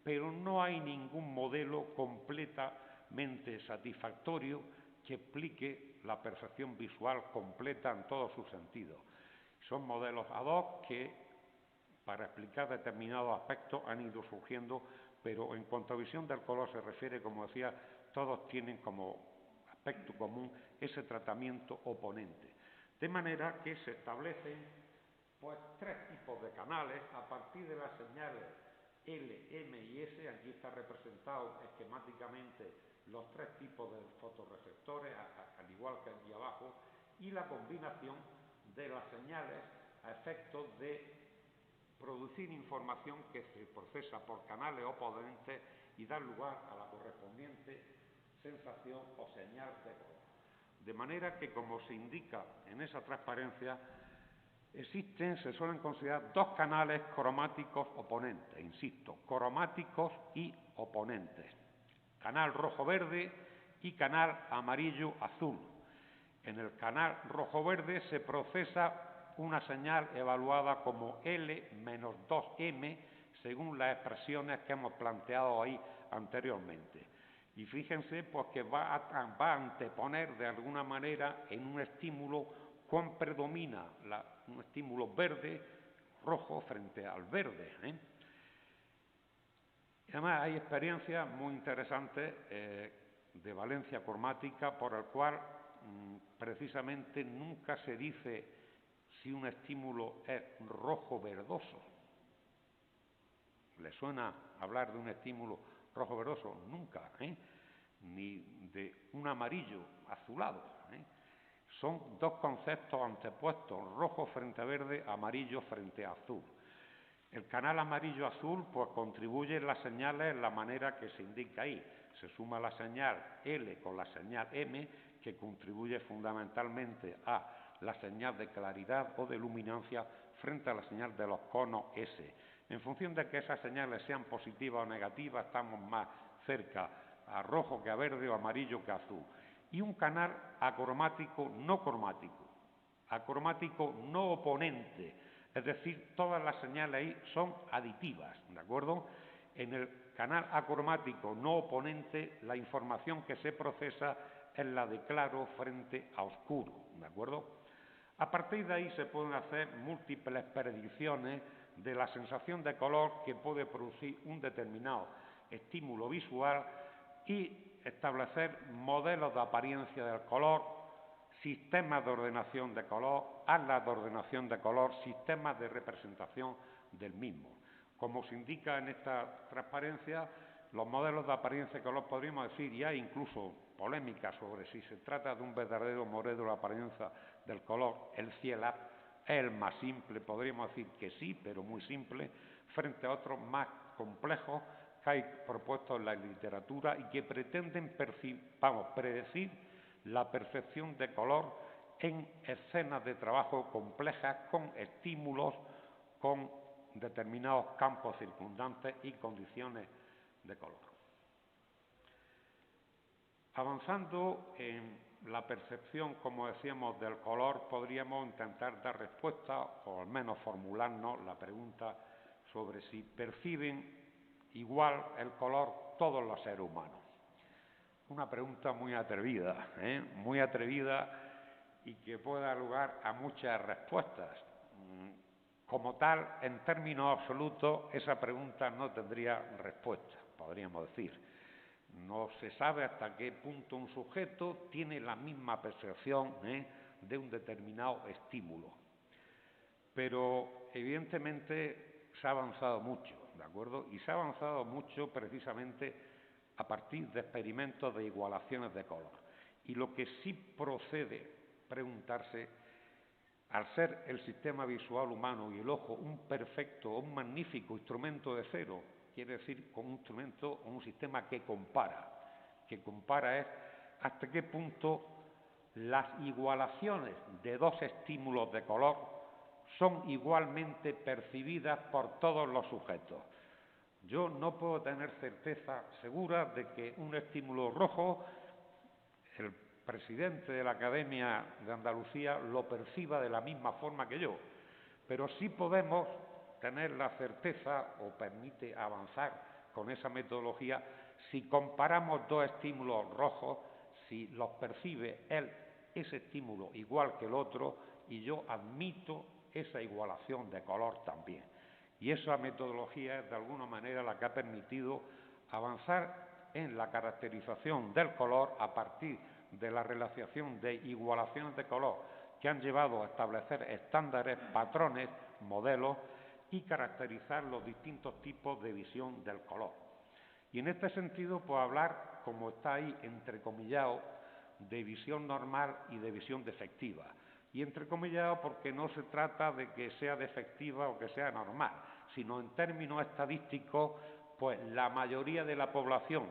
pero no hay ningún modelo completamente satisfactorio que explique la percepción visual completa en todos sus sentidos. Son modelos ad hoc que, para explicar determinados aspectos, han ido surgiendo, pero en cuanto a visión del color se refiere, como decía, todos tienen como aspecto común ese tratamiento oponente. De manera que se establecen pues tres tipos de canales a partir de las señales L, M y S. Aquí está representado esquemáticamente los tres tipos de fotorreceptores, al igual que aquí abajo, y la combinación de las señales a efectos de producir información que se procesa por canales oponentes y dar lugar a la correspondiente sensación o señal de color. De manera que, como se indica en esa transparencia, se suelen considerar dos canales cromáticos oponentes, insisto, cromáticos y oponentes, canal rojo-verde y canal amarillo-azul. En el canal rojo-verde se procesa una señal evaluada como L-2M, según las expresiones que hemos planteado ahí anteriormente. Y fíjense pues que va a anteponer de alguna manera en un estímulo cuán predomina un estímulo verde, rojo frente al verde. Y además hay experiencias muy interesantes de valencia cromática por el cual precisamente nunca se dice si un estímulo es rojo-verdoso. ¿Le suena hablar de un estímulo rojo-verdoso? Nunca, ni de un amarillo azulado. Son dos conceptos antepuestos, rojo frente a verde, amarillo frente a azul. El canal amarillo-azul pues contribuye en las señales en la manera que se indica ahí. Se suma la señal L con la señal M, que contribuye fundamentalmente a la señal de claridad o de luminancia frente a la señal de los conos S. En función de que esas señales sean positivas o negativas, estamos más cerca a rojo que a verde o amarillo que a azul. Y un canal acromático no cromático, acromático no oponente, es decir, todas las señales ahí son aditivas, ¿de acuerdo? En el canal acromático no oponente, la información que se procesa es la de claro frente a oscuro, ¿de acuerdo? A partir de ahí se pueden hacer múltiples predicciones de la sensación de color que puede producir un determinado estímulo visual y establecer modelos de apariencia del color, sistemas de ordenación de color, atlas de ordenación de color, sistemas de representación del mismo. Como se indica en esta transparencia, los modelos de apariencia de color podríamos decir, y hay incluso polémica sobre si se trata de un verdadero modelo de apariencia del color, el CIELAB es el más simple, podríamos decir que sí, pero muy simple, frente a otros más complejos que hay propuestos en la literatura y que pretenden predecir la percepción de color en escenas de trabajo complejas con estímulos, con determinados campos circundantes y condiciones de color. Avanzando en la percepción, como decíamos, del color, podríamos intentar dar respuesta, o al menos formularnos la pregunta sobre si perciben igual el color todos los seres humanos. Una pregunta muy atrevida y que puede dar lugar a muchas respuestas. Como tal, en términos absolutos, esa pregunta no tendría respuesta, podríamos decir. No se sabe hasta qué punto un sujeto tiene la misma percepción de un determinado estímulo. Pero, evidentemente, se ha avanzado mucho, ¿de acuerdo? Y se ha avanzado mucho precisamente a partir de experimentos de igualaciones de color. Y lo que sí procede preguntarse, al ser el sistema visual humano y el ojo un perfecto o un magnífico instrumento de cero, quiere decir con un instrumento o un sistema que compara es hasta qué punto las igualaciones de dos estímulos de color son igualmente percibidas por todos los sujetos. Yo no puedo tener certeza segura de que un estímulo rojo, el presidente de la Academia de Andalucía lo perciba de la misma forma que yo, pero sí podemos tener la certeza, o permite avanzar con esa metodología, si comparamos dos estímulos rojos, si los percibe él, ese estímulo, igual que el otro, y yo admito esa igualación de color también. Y esa metodología es de alguna manera la que ha permitido avanzar en la caracterización del color a partir de la realización de igualaciones de color que han llevado a establecer estándares, patrones, modelos y caracterizar los distintos tipos de visión del color. Y en este sentido, pues hablar, como está ahí entrecomillado, de visión normal y de visión defectiva. Y entrecomillado porque no se trata de que sea defectiva o que sea normal, sino en términos estadísticos, pues la mayoría de la población,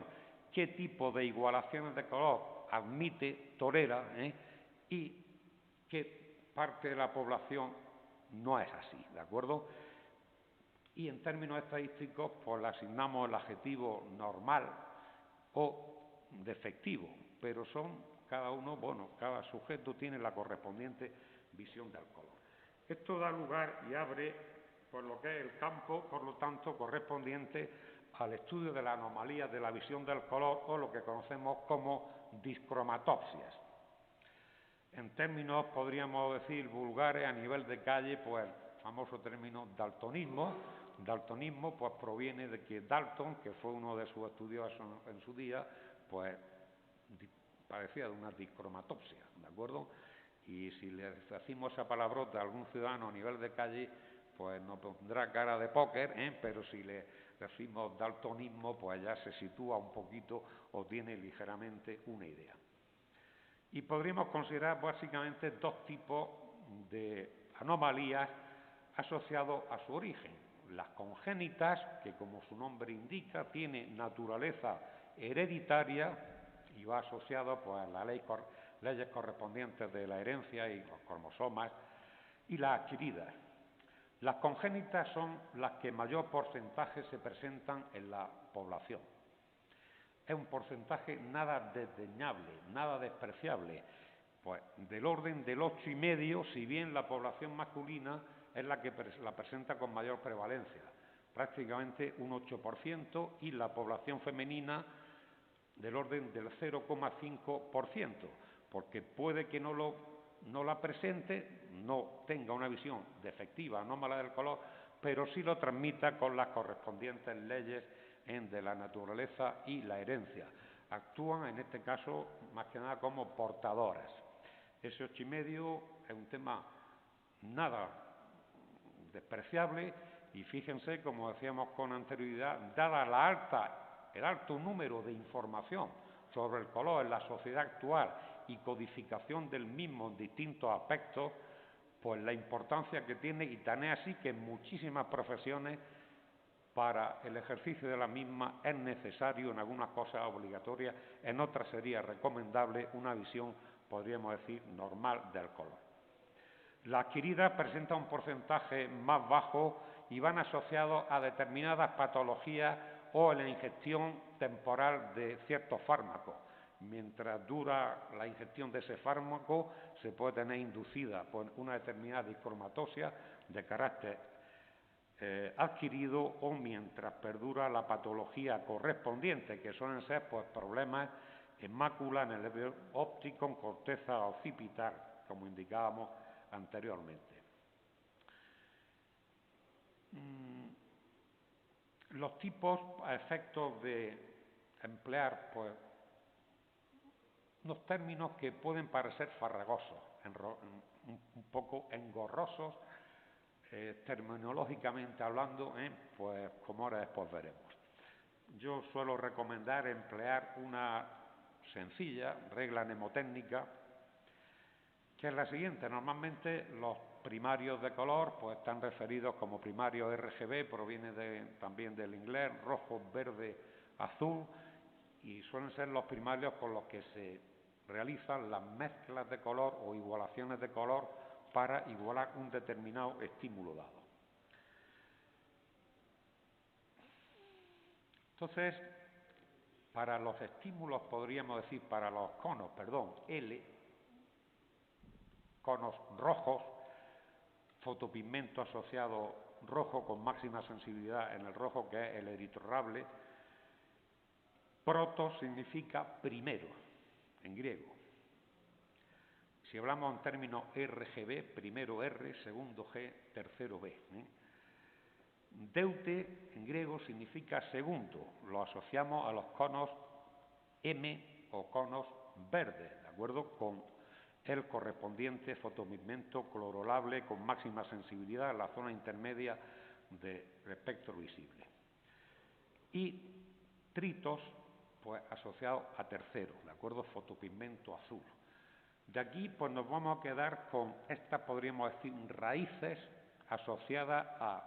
qué tipo de igualaciones de color admite, tolera, y qué parte de la población no es así, ¿de acuerdo? Y en términos estadísticos, pues le asignamos el adjetivo normal o defectivo, pero son cada uno, bueno, cada sujeto tiene la correspondiente visión del color. Esto da lugar y abre por lo que es el campo, por lo tanto, correspondiente al estudio de las anomalías de la visión del color o lo que conocemos como discromatopsias. En términos, podríamos decir, vulgares, a nivel de calle, pues el famoso término daltonismo. Daltonismo pues proviene de que Dalton, que fue uno de sus estudiosos en su día, pues padecía de una discromatopsia, ¿de acuerdo? Y si le decimos esa palabrota a algún ciudadano a nivel de calle, pues nos pondrá cara de póker, pero si le decimos daltonismo, pues ya se sitúa un poquito o tiene ligeramente una idea. Y podríamos considerar básicamente dos tipos de anomalías asociados a su origen. Las congénitas, que como su nombre indica, tienen naturaleza hereditaria y va asociado pues, a las leyes correspondientes de la herencia y los cromosomas, y las adquiridas. Las congénitas son las que en mayor porcentaje se presentan en la población. Es un porcentaje nada desdeñable, nada despreciable, pues del orden del 8,5, si bien la población masculina es la que la presenta con mayor prevalencia, prácticamente un 8%, y la población femenina del orden del 0,5%, porque puede que no la presente, no tenga una visión defectiva, anómala del color, pero sí lo transmita con las correspondientes leyes de la naturaleza y la herencia. Actúan, en este caso, más que nada como portadoras. Ese 8,5 es un tema nada despreciable y fíjense, como decíamos con anterioridad, dada el alto número de información sobre el color en la sociedad actual y codificación del mismo en distintos aspectos, pues la importancia que tiene, y tan es así que en muchísimas profesiones para el ejercicio de la misma es necesario, en algunas cosas obligatorias, en otras sería recomendable una visión, podríamos decir, normal del color. La adquirida presenta un porcentaje más bajo y van asociados a determinadas patologías o a la ingestión temporal de ciertos fármacos. Mientras dura la ingestión de ese fármaco, se puede tener inducida por una determinada discromatosis de carácter adquirido, o mientras perdura la patología correspondiente, que suelen ser pues, problemas en mácula, en el nervio óptico, en corteza occipital, como indicábamos anteriormente. Los tipos a efectos de emplear pues, unos términos que pueden parecer farragosos, un poco engorrosos, terminológicamente hablando, pues como ahora después veremos. Yo suelo recomendar emplear una sencilla regla mnemotécnica, que es la siguiente. Normalmente los primarios de color pues están referidos como primarios RGB, proviene también del inglés, rojo, verde, azul, y suelen ser los primarios con los que se realizan las mezclas de color o igualaciones de color para igualar un determinado estímulo dado. Entonces, para los estímulos, podríamos decir, para los conos, L, conos rojos, fotopigmento asociado rojo con máxima sensibilidad en el rojo, que es el eritrorrable. Protos significa primero, en griego. Si hablamos en términos RGB, primero R, segundo G, tercero B. Deute, en griego, significa segundo. Lo asociamos a los conos M o conos verdes, ¿de acuerdo? Con el correspondiente fotopigmento clorolable con máxima sensibilidad en la zona intermedia del espectro visible. Y tritos, pues asociado a tercero, ¿de acuerdo? Fotopigmento azul. De aquí pues nos vamos a quedar con estas, podríamos decir, raíces asociadas a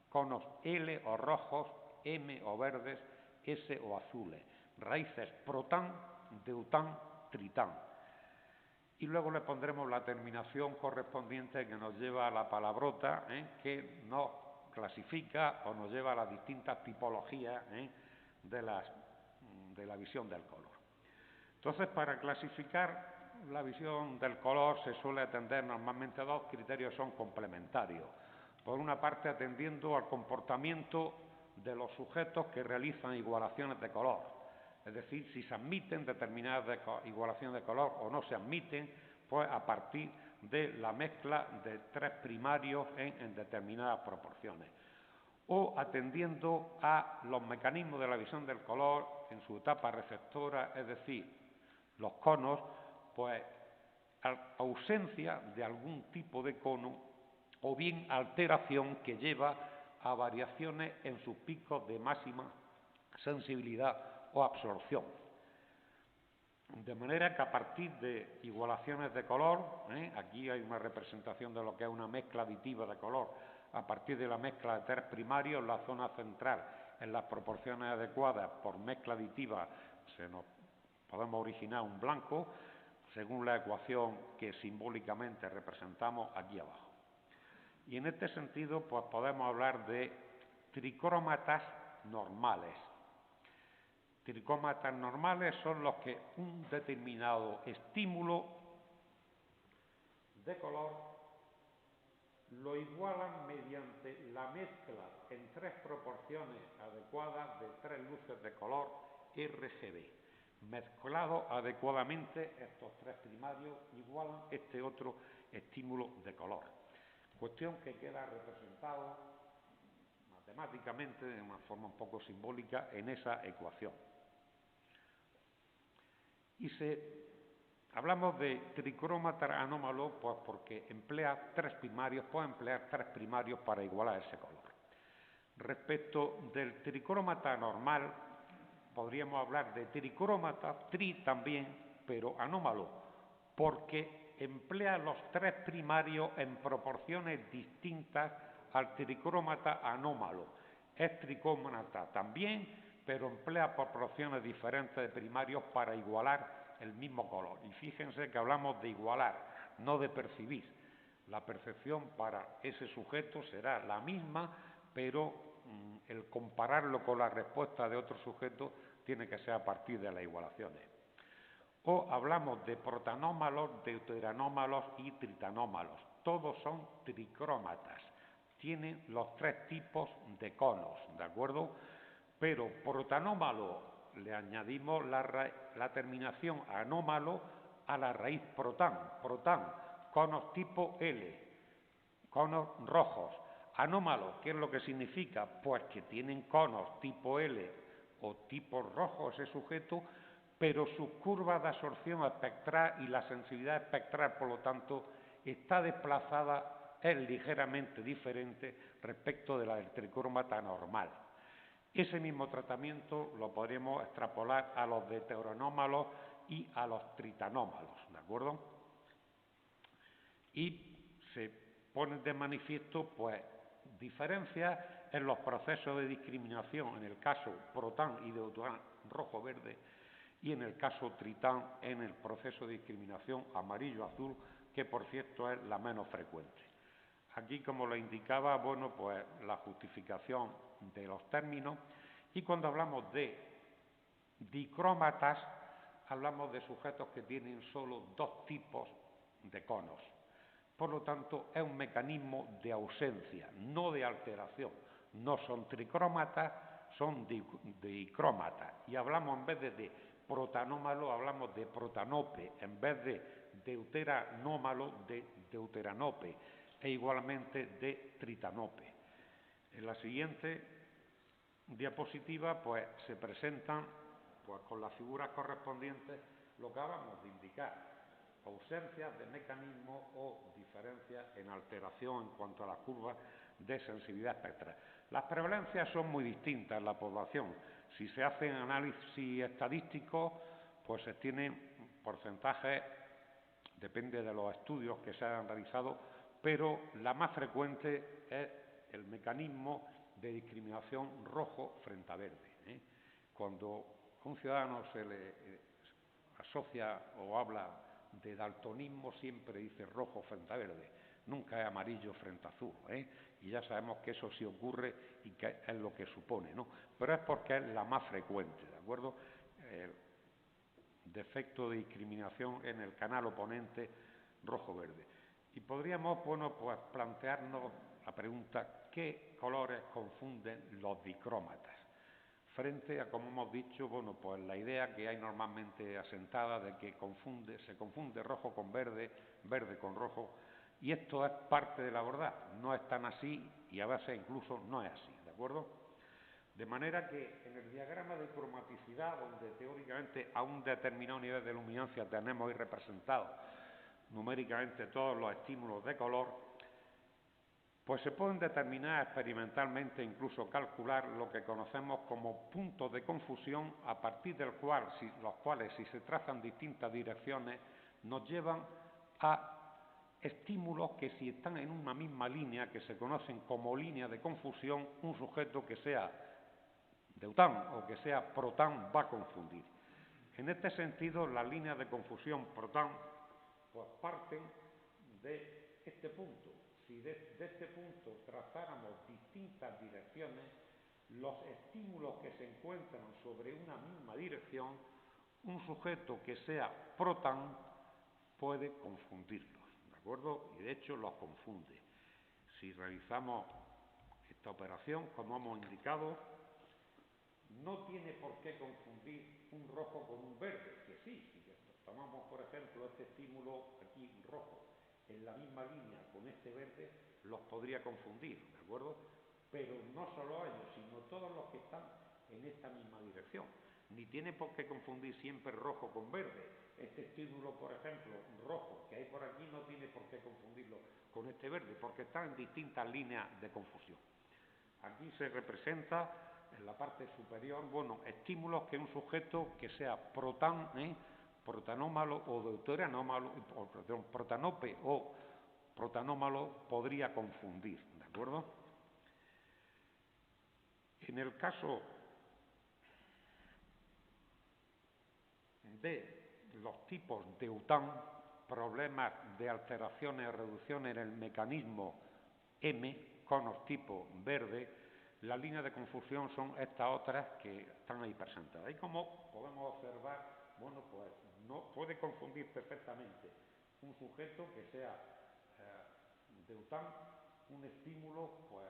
conos L o rojos, M o verdes, S o azules. Raíces protán, deután, tritán. Y luego le pondremos la terminación correspondiente que nos lleva a la palabrota, que nos clasifica o nos lleva a las distintas tipologías de la visión del color. Entonces, para clasificar la visión del color se suele atender normalmente a dos criterios, son complementarios. Por una parte, atendiendo al comportamiento de los sujetos que realizan igualaciones de color, es decir, si se admiten determinadas igualaciones de color o no se admiten, pues a partir de la mezcla de tres primarios en determinadas proporciones. O atendiendo a los mecanismos de la visión del color en su etapa receptora, es decir, los conos, pues ausencia de algún tipo de cono o bien alteración que lleva a variaciones en sus picos de máxima sensibilidad o absorción. De manera que a partir de igualaciones de color, aquí hay una representación de lo que es una mezcla aditiva de color, a partir de la mezcla de tres primarios, la zona central en las proporciones adecuadas por mezcla aditiva podemos originar un blanco, según la ecuación que simbólicamente representamos aquí abajo. Y en este sentido, pues podemos hablar de tricrómatas normales. Tricrómatas normales son los que un determinado estímulo de color lo igualan mediante la mezcla en tres proporciones adecuadas de tres luces de color RGB. Mezclados adecuadamente, estos tres primarios igualan este otro estímulo de color. Cuestión que queda representado matemáticamente, de una forma un poco simbólica, en esa ecuación. Y hablamos de tricrómata anómalo, pues porque emplea tres primarios, puede emplear tres primarios para igualar ese color. Respecto del tricrómata normal, podríamos hablar de tricrómata, también, pero anómalo, porque emplea los tres primarios en proporciones distintas al tricrómata anómalo. Es tricrómata también, pero emplea proporciones diferentes de primarios para igualar el mismo color. Y fíjense que hablamos de igualar, no de percibir. La percepción para ese sujeto será la misma, pero el compararlo con la respuesta de otro sujeto tiene que ser a partir de las igualaciones. O hablamos de protanómalos, deuteranómalos y tritanómalos. Todos son tricrómatas. Tienen los tres tipos de conos, ¿de acuerdo? Pero protanómalo le añadimos la terminación anómalo a la raíz protán. Protán, conos tipo L, conos rojos. Anómalo, ¿qué es lo que significa? Pues que tienen conos tipo L o tipo rojo ese sujeto, pero su curva de absorción espectral y la sensibilidad espectral, por lo tanto, está desplazada, es ligeramente diferente respecto de la del tricrómata normal. Ese mismo tratamiento lo podremos extrapolar a los deuteranómalos y a los tritanómalos, ¿de acuerdo? Y se ponen de manifiesto, pues, diferencias en los procesos de discriminación, en el caso protán y deuterán rojo-verde, y en el caso tritán, en el proceso de discriminación amarillo-azul, que por cierto es la menos frecuente. Aquí, como lo indicaba, bueno, pues la justificación de los términos, y cuando hablamos de dicrómatas, hablamos de sujetos que tienen solo dos tipos de conos. Por lo tanto, es un mecanismo de ausencia, no de alteración. No son tricrómatas, son dicrómatas. Y hablamos, en vez de protanómalo, hablamos de protanope, en vez de deuteranómalo, de deuteranope, e igualmente de tritanope. En la siguiente diapositiva, pues, se presentan, pues, con las figuras correspondientes lo que acabamos de indicar. Ausencias de mecanismo o diferencias en alteración en cuanto a la curva de sensibilidad espectral. Las prevalencias son muy distintas en la población. Si se hacen análisis estadísticos, pues se tienen porcentajes, depende de los estudios que se hayan realizado, pero la más frecuente es el mecanismo de discriminación rojo frente a verde. Cuando a un ciudadano se le asocia o habla de daltonismo, siempre dice rojo frente a verde, nunca es amarillo frente a azul, y ya sabemos que eso sí ocurre y que es lo que supone, ¿no? Pero es porque es la más frecuente, ¿de acuerdo? Defecto de discriminación en el canal oponente rojo-verde. Y podríamos, bueno, pues plantearnos la pregunta, ¿qué colores confunden los dicrómatas? Frente a, como hemos dicho, bueno, pues la idea que hay normalmente asentada de que se confunde rojo con verde, verde con rojo, y esto es parte de la verdad, no es tan así y a veces incluso no es así, ¿de acuerdo? De manera que en el diagrama de cromaticidad, donde teóricamente a un determinado nivel de luminancia tenemos ahí representados numéricamente todos los estímulos de color, pues se pueden determinar experimentalmente, incluso calcular lo que conocemos como puntos de confusión, a partir los cuales, si se trazan distintas direcciones, nos llevan a estímulos que, si están en una misma línea, que se conocen como línea de confusión, un sujeto que sea deután o que sea protán va a confundir. En este sentido, las líneas de confusión protán pues parten de este punto. Si de este punto trazáramos distintas direcciones, los estímulos que se encuentran sobre una misma dirección, un sujeto que sea protán puede confundirlos, ¿de acuerdo? Y de hecho los confunde. Si realizamos esta operación, como hemos indicado, no tiene por qué confundir un rojo con un verde, que sí, si tomamos por ejemplo este estímulo aquí rojo en la misma línea con este verde, los podría confundir, ¿de acuerdo? Pero no solo ellos, sino todos los que están en esta misma dirección. Ni tiene por qué confundir siempre rojo con verde. Este estímulo, por ejemplo, rojo que hay por aquí, no tiene por qué confundirlo con este verde, porque están en distintas líneas de confusión. Aquí se representa en la parte superior, bueno, estímulos que un sujeto que sea protán, protanómalo o deuteranómalo, perdón, protanope o protanómalo podría confundir, ¿de acuerdo? En el caso de los tipos deután, problemas de alteraciones o reducciones en el mecanismo M, conos tipo verde, las líneas de confusión son estas otras que están ahí presentadas. Y como podemos observar, bueno, pues no puede confundir perfectamente un sujeto que sea deután, un estímulo, pues,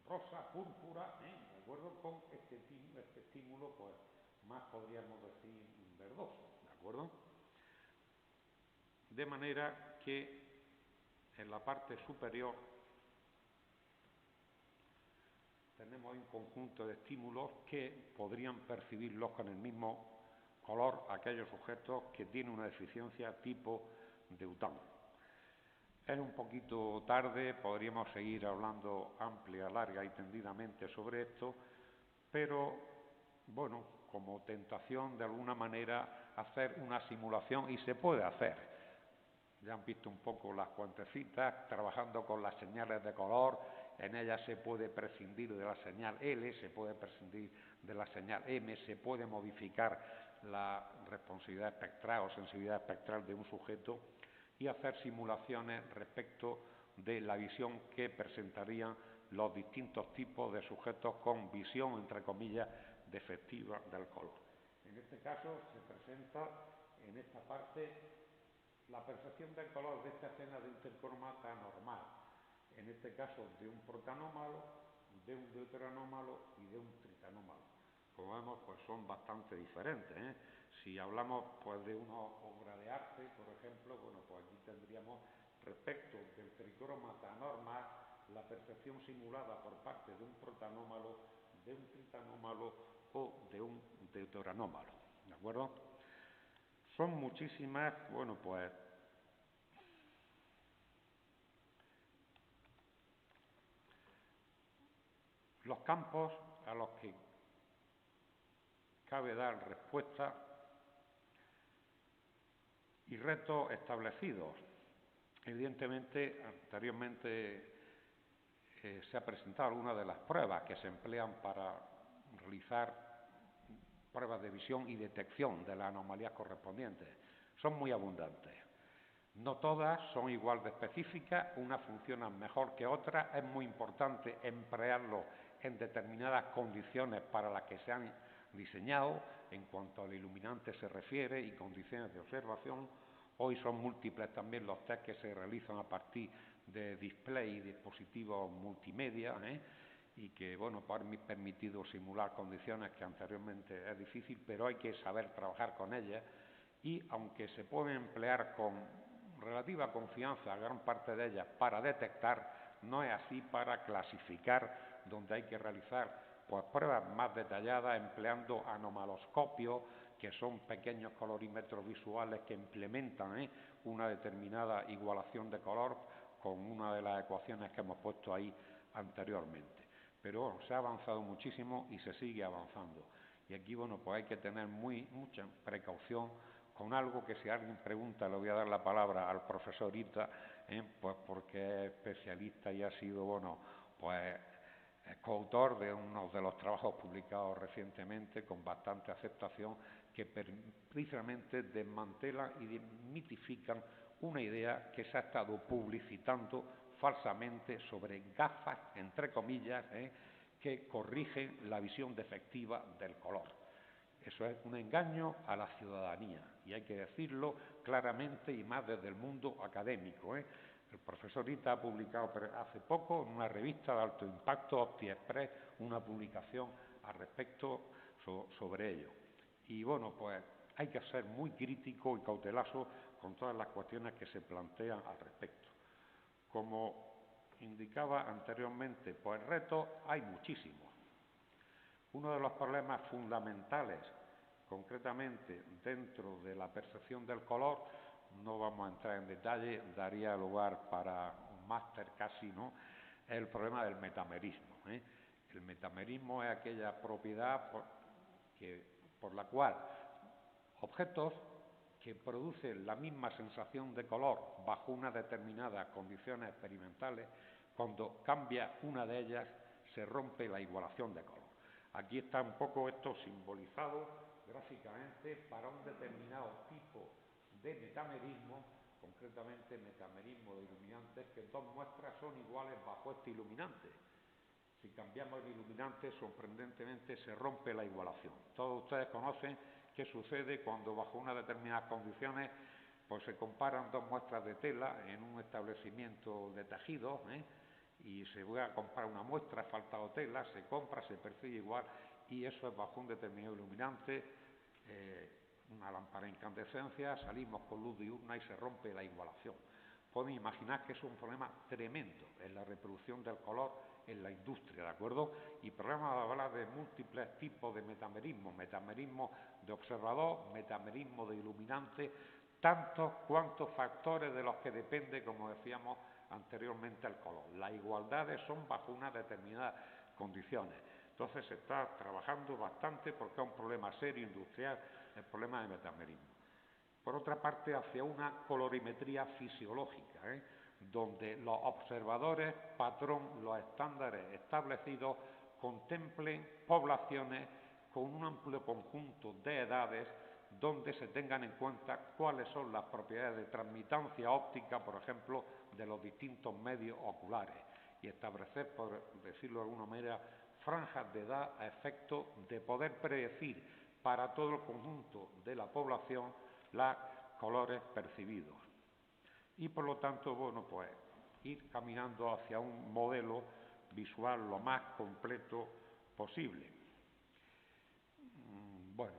rosa, púrpura, ¿de acuerdo? Con este estímulo, pues, más podríamos decir verdoso, ¿de acuerdo? De manera que en la parte superior tenemos un conjunto de estímulos que podrían percibirlos con el mismo color aquellos sujetos que tienen una deficiencia tipo deután. Es un poquito tarde, podríamos seguir hablando amplia, larga y tendidamente sobre esto, pero, bueno, como tentación de alguna manera hacer una simulación, y se puede hacer. Ya han visto un poco las cuentecitas, trabajando con las señales de color, en ellas se puede prescindir de la señal L, se puede prescindir de la señal M, se puede modificar la responsividad espectral o sensibilidad espectral de un sujeto y hacer simulaciones respecto de la visión que presentarían los distintos tipos de sujetos con visión, entre comillas, defectiva del color. En este caso se presenta en esta parte la percepción del color de esta escena de intercromata normal, en este caso de un protanómalo, de un deuteranómalo y de un tritanómalo. Como vemos, pues son bastante diferentes, Si hablamos pues de una obra de arte, por ejemplo, bueno, pues aquí tendríamos respecto del tricrómata normal la percepción simulada por parte de un protanómalo, de un tritanómalo o de un deuteranómalo, ¿de acuerdo? Son muchísimas, bueno, pues los campos a los que cabe dar respuesta y retos establecidos. Evidentemente, anteriormente se ha presentado alguna de las pruebas que se emplean para realizar pruebas de visión y detección de las anomalías correspondientes. Son muy abundantes. No todas son igual de específicas, unas funcionan mejor que otras. Es muy importante emplearlo en determinadas condiciones para las que se han diseñado, en cuanto al iluminante se refiere, y condiciones de observación. Hoy son múltiples también los test que se realizan a partir de display y dispositivos multimedia, y que, bueno, pues han permitido simular condiciones que anteriormente es difícil, pero hay que saber trabajar con ellas, y aunque se pueden emplear con relativa confianza, gran parte de ellas, para detectar, no es así para clasificar, donde hay que realizar pues pruebas más detalladas empleando anomaloscopios, que son pequeños colorímetros visuales que implementan una determinada igualación de color con una de las ecuaciones que hemos puesto ahí anteriormente. Pero bueno, se ha avanzado muchísimo y se sigue avanzando. Y aquí, bueno, pues hay que tener mucha precaución con algo que, si alguien pregunta, le voy a dar la palabra al profesor Ita, pues porque es especialista y ha sido, bueno, pues coautor de uno de los trabajos publicados recientemente con bastante aceptación, que precisamente desmantelan y desmitifican una idea que se ha estado publicitando falsamente sobre gafas, entre comillas, que corrigen la visión defectiva del color. Eso es un engaño a la ciudadanía y hay que decirlo claramente, y más desde el mundo académico. El profesor Ita ha publicado hace poco en una revista de alto impacto, OptiExpress, una publicación al respecto sobre ello. Y bueno, pues hay que ser muy crítico y cauteloso con todas las cuestiones que se plantean al respecto. Como indicaba anteriormente, pues retos hay muchísimos. Uno de los problemas fundamentales, concretamente dentro de la percepción del color, no vamos a entrar en detalle, daría lugar para un máster casi, ¿no?, es el problema del metamerismo. El metamerismo es aquella propiedad por la cual objetos que producen la misma sensación de color bajo unas determinadas condiciones experimentales, cuando cambia una de ellas, se rompe la igualación de color. Aquí está un poco esto simbolizado gráficamente para un determinado tipo de metamerismo, concretamente metamerismo de iluminantes, que dos muestras son iguales bajo este iluminante. Si cambiamos el iluminante, sorprendentemente se rompe la igualación. Todos ustedes conocen qué sucede cuando bajo unas determinadas condiciones pues se comparan dos muestras de tela en un establecimiento de tejidos, y se va a comprar una muestra, ha faltado tela, se compra, se percibe igual, y eso es bajo un determinado iluminante, una lámpara de incandescencia, salimos con luz diurna y se rompe la igualación. Pueden imaginar que es un problema tremendo en la reproducción del color en la industria, ¿de acuerdo? Y podemos hablar de múltiples tipos de metamerismo, metamerismo de observador, metamerismo de iluminante, tantos cuantos factores de los que depende, como decíamos anteriormente, el color. Las igualdades son bajo unas determinadas condiciones. Entonces se está trabajando bastante porque es un problema serio industrial, el problema de metamerismo. Por otra parte, hacia una colorimetría fisiológica, donde los observadores, patrón, los estándares establecidos, contemplen poblaciones con un amplio conjunto de edades, donde se tengan en cuenta cuáles son las propiedades de transmitancia óptica, por ejemplo, de los distintos medios oculares, y establecer, por decirlo de alguna manera, franjas de edad a efecto de poder predecir para todo el conjunto de la población los colores percibidos. Y por lo tanto, bueno, pues ir caminando hacia un modelo visual lo más completo posible. Bueno,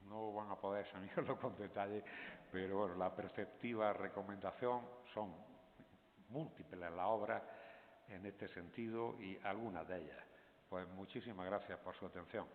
no van a poder examinarlo con detalle, pero bueno, la perceptiva recomendación son múltiples las obras en este sentido y algunas de ellas. Pues muchísimas gracias por su atención.